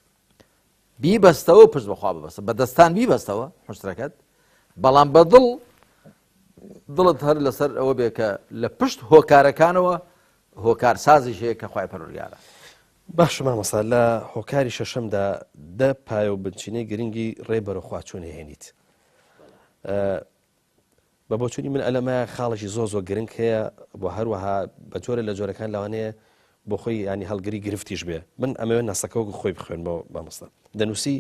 بیبەستەوە پشت بەخوا ببەستە بە دەستان بیبەستەوە حوشتەکەت بەڵام بەدڵ دڵت هەر لەسەر ئەوە بێ کە لە پشت هۆکارەکانەوە هۆکار سازیش هەیە کە خوای پەروەردگارە باش مامۆستا لە هۆکاری شەشەمدا دە پایە و بنچینەی گرنگی ڕێ بەرەخواچوون هێنیت بە بۆچوونی من ئەلەمە خاڵشی زۆ گرنگ هەیە بۆ هەروەها بە جۆرە لە جۆرەکان لەوانەیە بۆ خۆی ینی هەڵگری گرفتیش بێ من ئەمەوێت ناسەکەوە خۆی بخوێن بۆ مامۆستا دەنووسی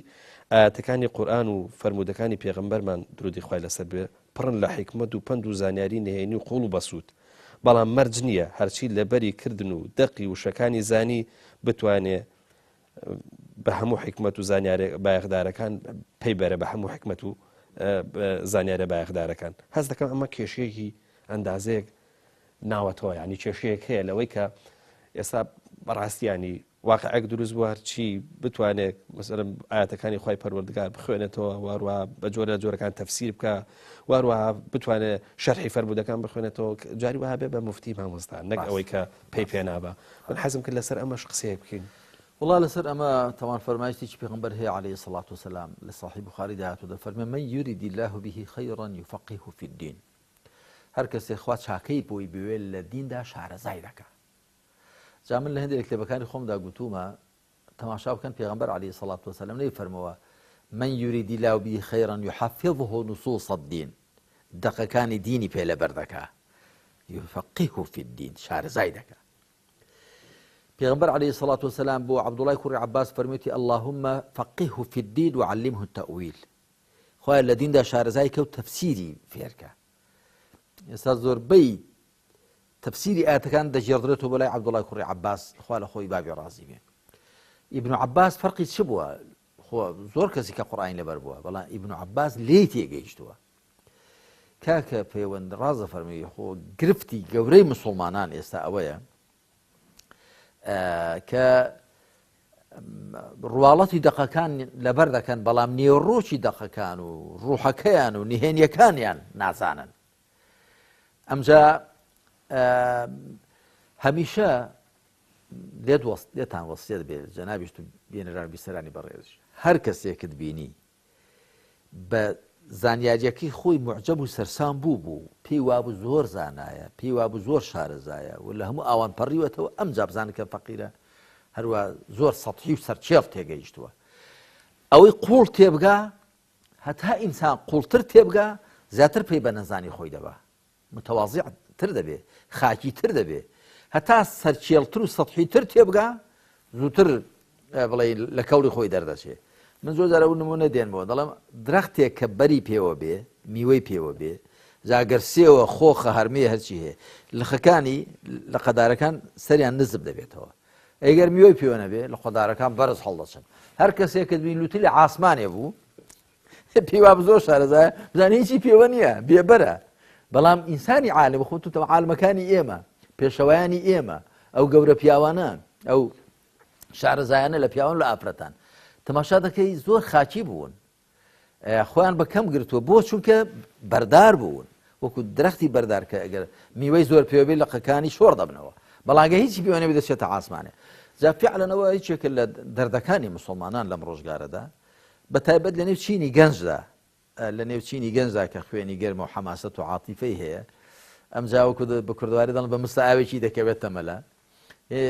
ئاەتەکانی قورئان و فەرمودەکانی پێغەمبەرمان درودی خوای لەسەر بێ پڕن لە حیکمەت و پند و زانیاری نهێنی و قوڵ و بەسوود بەڵام مەرج نییە هەرچی لەبەری کردن و دەقی وشەکانی زانی بتوانێ بە هەموو حکمت و زانیارە بایەخدارەکان پێی بەرە بە هەموو حکمت و زانیارە بایەخدارەکان هەست دەکەم ئەمە کێشەیەکی ئەندازەیەک ناوەتەوە ینی کێشەیەک هەیە لەوەی کە ئێستا بەڕاستیانی واقعەک دروست بوو هەرچی بتوانێت مەسەلەن ئاەتەکانی خوای پەروەردگار بخوێنێتەوە واروە بە جۆرە جۆرەکان تەفسیر بکە واروەها بتوانێت شەرحی فەرمودەکان بخوێنێتەوە جاری وها بێ بە مفتی مامۆستا نەک ئەوەی کە پێی پێ نابە من حەزم کرد لەسەر ئەمەش قسەیەک بکەین والله لەسەر ئەمە تەمان فەرمایشتێکی پێغەمبەر هەیە عەلەیهی سەڵات وسەلام لە صحیح بوخاری داهاتوو دەفەرمێ من یوریدی الله به خەیڕا یوفەقیه فی الدین هەر کەسێک خوا چاکەی بۆی بوێ لە دیندا شارەزای دەکات جا من لە هەندێک کتێبەکانی خۆمدا گوتومە تەماشا بکەن پێغەمبەر عەلەیهی سەڵات وسەلام نەی فەرمەوە من یوریدی الله به خەیڕا یحەفظه نصوص الدین دەقەکانی دینی پێ لەبەر دەکات یوفەقیه فی الدین شارەزای دەکات پیغمبر علیه الصلاة والسلام بو عبدالله کوڕی عباس فەرموویەتی اللهم فقهه في الدين وعلمه التأويل خوای لە دیندا شارەزای کە و تەفسیری فێرکە ئێستا زۆربەی تەفسیری ئاەتەکان دەژێڕدرێتەوە بۆ لای عبدالله کوڕی عباس خوا لە خۆی بابی ڕازی بێ ئیبن عباس فەرقی چ بووە خۆ زۆر کەسی کە قورئانی لەبەر بووە بەڵام ئیبن عباس لێی تێگەیشتووە کاکە پەیوەند ڕازە فەرمووی خۆ گرفتی گەورەی موسڵمانان ئێستا ئەوەیە کە ڕواڵەتی دەقەکان لەبەر دەکەن بەڵام نێوڕۆکی دەقەکان و ڕوحەکەیان و نهێنیەکانیان نازانن ئەمجا هەمیشە لێتان وەسیەت بێت جەنابیشت و بێنەران بیسەرانی بەڕێز هەر کەسێکت بینی بە زانیاریەکەی خۆی معجەب و سەرسام بوو پێی وابوو زۆر زانایە پێی وابوو زۆر شارەزایە و لە هەموو ئاوان پەڕیوەتەوە ئەمجا بزانە کە فەقیرە هەروە زۆر سەتحی و سەرچێڵ تێگەیشتووە ئەوەی قوڵ تێبگا هەتا ئینسان قوڵتر تێبگا زیاتر پێی بە نەزانی خۆی دەبا متەواضیعتر دەبێ خاکیتر دەبێ هەتا سەرچێڵتر و سەتحیتر تێبگا زووتر بڵێ لە کەوری خۆی دەردەچێ من زۆر جارە نمونە دێنمەوە دەڵێم درەختێک کە بەری پێوە بێ میوەی پێوە بێ جاگەر سێوە خۆخە هەرمەیە هەرچی هەیە لخەکانی لە قەدارەکان سەریان نزم دەبێتەوە ئەگەر میوەی پێوە نەبێ لە قەدارەکان بەرز هەڵدەچن هەر کەسێکت بین لوتی لە ئاسمانێ بوو پێوا زۆر شارەزایە بزانێ هیچی پێوە نییە بێبەرە بەڵام ئینسانی عالم خۆتتەوە عالمەکانی ئێمە پێشەوایانی ئێمە ئەو گەورە پیاوانان ئەو شارەزایانە لە پیاوان لە ئافرەتان تەماشا دەکەی زۆر خاکی بوون خۆیان بە کەم گرتووە بۆ چونکە بەردار بوون وەکو درەختی بەردار کە ئەگەر میوەی زۆر پێوەبێت لە قەکانی شۆڕ دەبنەوە بەڵاگە هیچی پێوە نەبێت دەچێتە ئاسمانێ جا فعلەنەوە هیچێکە لە دەردەکانی موسڵمانان لەم ڕۆژگارەدا بە تایبەت لە نێو چینی گەنجدا لە نێو چینی گەنجدا کە خوێنی گەرمە و حەماسەت و عاتیفەی هەیە ئەمجا وەکو بە کوردواری دەڵێن بە مستە ئاوێکی دەکەوێتە مەلە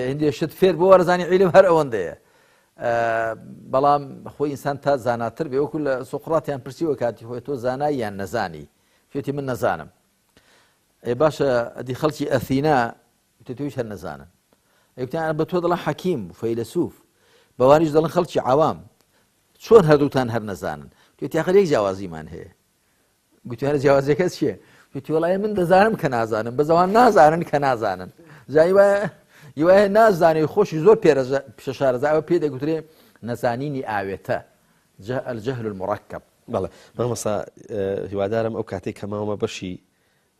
هەندێک شت فێر بۆ وەرزانی عیلم هەر ئەوەندەیە بەڵام خۆی ئینسان تا زاناتر بێ وەکو لە سۆقڕاتیان پرسیوە کاتی خۆی تۆ زانایی یان نەزانی فێتی من نەزانم باشە ئەدی خەڵکی ئەثینا تۆیش هەر نەزانن ئەوتیان بە تۆ دەڵێن حەکیم و فەیلسوف بەوانیش دەڵێن خەڵکی عەوام چۆن هەردووتان هەر نەزانن توێتی ئاخر یەک جیاوازیمان هەیە گوتی هەر جیاوازیەکە چییە گوتی وەڵای من دەزانم کە نازانم بە زەوان نازانن کە نازانن جای وایە نازانێ خۆشی زۆر پیشەشارەزا ئەوە پێ دەگوترێ نەزانینی ئاوێتە الجهل المركب بەڵێ مامەسا هیوادارم ئەو کاتێک کە ماوەمە بەشی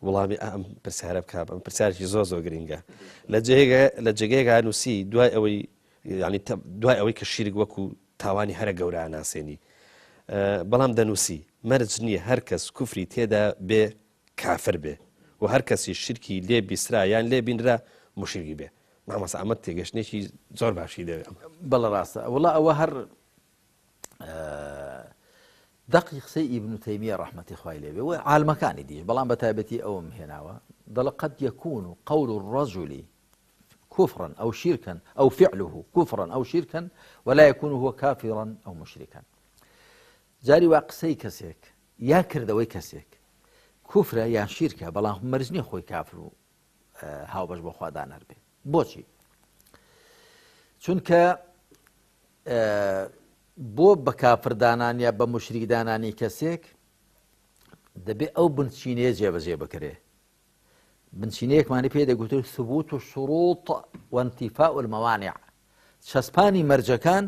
وڵامی ئەم پرسیارە بکات ئەم پرسیارێکی زۆر گرنگە لە جێگەیەکە نووسی دوای ئەوەی یعنی دوای ئەوەی کە شیرک وەکو تاوانی هەرە گەورە ناسێنی بەڵام دەنووسی مەرج نییە هەر کەس کوفری تێدا بێ کافر بێ و هەر کەسی شرکی لێ بیسرا یان لێ بینرا مشرکی بێ مامەسا ئەمە تێگەشتێکی زۆر باشی دەوێت بەڵە ڕاستە وڵا ئەوە هەر دقی قسەی ئیبن تەیمیە ڕەحمەتی خوای لێ بێ و عالمەکانی دیش بەڵام بە تایبەتی ئەوم هێناوە دەڵێ قد يكون قول الرجل كفرا أو شركا أو فعله كفرا أو شركا ولا يكون هو كافرا أو مشركا جاري واقسي كسيك يا كردوي كسيك كفر يا شركة بلا مرزني خوي كافر هاو باش بخوا دانر بي بوشي چونکە بۆ بە کافر دانان یا بە مشریک دانانی کەسێک دەبێ ئەو بنچینەیە جێبەجێ بکرێ بنچینەیەکمانی پێ دەگوتر ثبوت الشروط وانتفاء الموانع چەسپانی مەرجەکان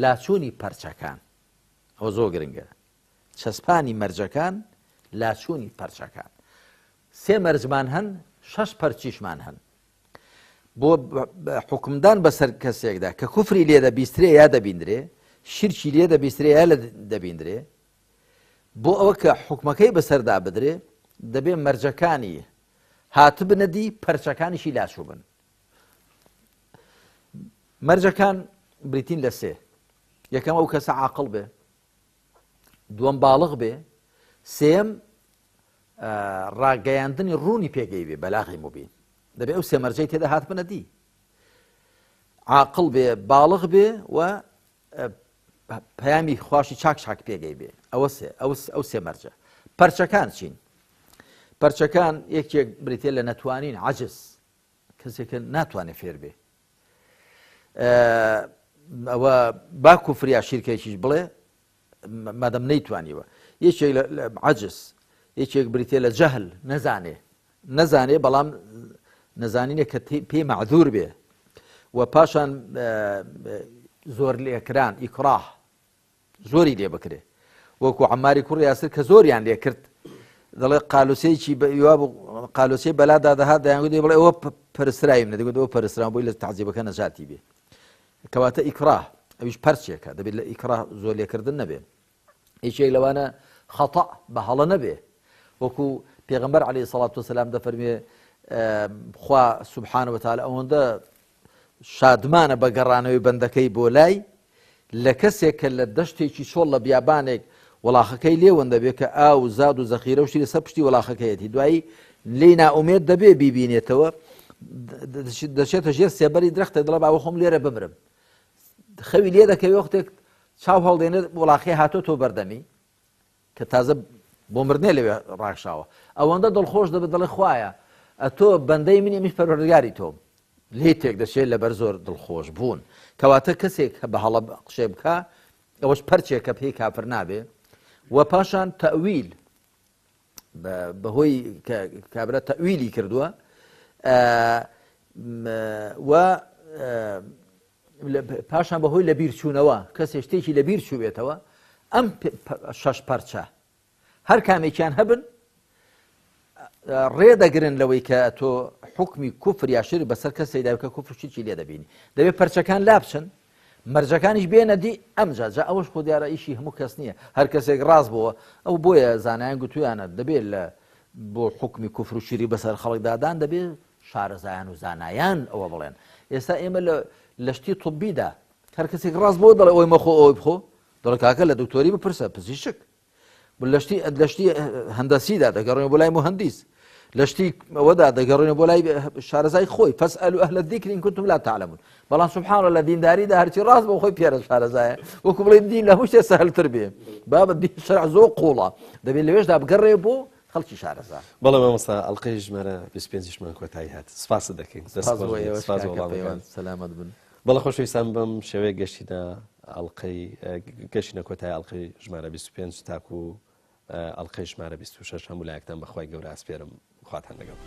لاچوونی پەرچەکان ئەوە زۆر گرنگە چەسپانی مەرجەکان لاچوونی پەرچەکان سێ مەرجمان هەن 6 پەرچیشمان هەن بۆ حکمدان بەسەر کەسێکدا کە کوفری لێ دەبیسترێ یا دەبیندرێ شرکی لێ دەبیسترێ یا لە دەبیندرێ بۆ ئەوە کە حکمەکەی بەسەردا بدرێ دەبێ مەرجەکانی هاتبنەدی پەرچەکانیشی لاشوو بن مەرجەکان بریتین لە سێ یەکەم ئەو کەسە عاقڵ بێ دووەم باڵغ بێ سێم ڕاگەیاندنی ڕوونی پێگەی بێ بەلاغی مبین دەبێ ئەو سێ مەرجەی تێدا هاتبنەدی عاقڵ بێ باڵغ بێ و پەیامی خواشی چاک پێگەی بێ ئەو سێ مەرجە پەرچەکان چین پەرچەکان یەکێک بریتێ لە نەتوانین عەجز کەسێکە ناتوانێت فێر بێ ئەوە با کوفریا شیرکێکیش بڵێ مادەم نەیتوانیوە یەکێک لە عەجز یەکێک بریتێ لە جەهل نەزانێ بەڵام نەزانینێ کە پێی مەعذور بێ و پاشان زۆر لێکران ئیکراه زۆری لێ بکرێ وەکو عەماری کوڕی یاسر کە زۆریان لێ کرد دەڵێ قالوسەیەکی قالوسەی بەلادا دەهات دەیانگوتی بڵێ ئەوە پەرسترای منە دەگوت ئەوە پەرستران بۆی لە تەعزیبەکە نەجاتی بێ کەواتە ئیکراه ئەویش پەرچێکە دەبێت لە ئیکراه زۆر لێکردن نەبێ هیچێک لەوانە خەتەع بە هەڵە نەبێ وەکو پێغەمبەر عەلەیهی سەڵات وسەلام دەفەرمێ خوا سوبحانە وتەعالە ئەوەندە شادمانە بە گەڕانەوەی بەندەکەی بۆ لای لە کەسێک کە لە دەشتێکی چۆڵ لە بیابانێک وڵاخەکەی لێوەندە بێ کە ئاو زاد و زەخیرە و شتی لەسەر پشتی وڵاخەکەیەتی دوایی لێی نائومێد دەبێ بیبینێتەوە دەچێتە ژێر سێبەری درەختە دڵە باوە خۆم لێرە بمرم خەوی لێ دەکەوێ وەختێک چاو هەڵدێنێت وڵاخی هاتۆ بەردەمی کە تازە بۆ مردنێ لەوێ ڕاکشاوە ئەوەندە دڵخۆش دەبێت دڵێ خوایە ئەتۆ بەندەی منی ئەمیش پەروەردگاری تۆم لێ تێک دەچێت لەبەر زۆر دڵخۆش بوون کەواتە کەسێک بە هەڵە قشێ بکە ئەوەش پەرچێکە پێی کافر نابێ و پاشان تەویل بەهۆی کابرا تەویلی کردووە و پاشان بەهۆی لە بیرچوونەوە کەسێک شتێکی لە بیر چوبێتەوە ئەم 6 پەرچە هەر کامێکیان هەبن ڕێدەگرن لەوەی کە تۆ حکمی کوفر یا شر بەسەر کەسێک داوی کە کوفر شتی لێ دەبینی دەبێت پەرچەکان لابچن مەرجەکانیش بێنە دی ئەمجا ئەوەش خۆ دیارە ئیشی هەموو کەس نییە هەر کەسێک ڕاست بووە ئەو بۆیە زانایان گوتویانە دەبێت لە بۆ حکمی کوفر و شیری بەسەر خەڵکدادان دەبێت شارەزایان و زانایان ئەوە بڵێن ئێستا ئێمە لە شتی طبیدا هەر کەسێک ڕاست بۆ دەڵێ ئەوی مەخۆ ئەوی بخۆ دەڵێ کاکە لە دکتۆری بپرسە پزیشک لە شتی هەندەسیدا دەگەڕێن بۆ لای مهندیس لە شتی ئەوەدا دەگەڕێنە بۆ لای شارەزای خۆی فەسئەلوا ئەهلە الذیکر ئین کونتم لا تعلمون بەڵام سبحان الله لە دینداریدا هەرچی ڕاست بۆ خۆی پێرە شارەزایە وەکو بڵێ دین لە هەموو شتێ سەهلتر بێ بابە دین شەرع زۆر قوڵە دەبێت لەوێشدا بگەڕێ بۆ خەڵکی شارەزا بەڵام مامۆستا ئەڵقەی ژمارە 25مان کۆتایی هات سپاس دەکەین سەلامەت بن بەڵە خۆشەویستان بەم شێوەیە گەشتینە ئەڵقەی گەشتینە کۆتایی ئەڵقەی ژمارە 25 تاکو ئەڵقەی ژمارە 26 هەموو لایەکتان بەخوای گەورە ئاسپێرم خواتان لەگەڵ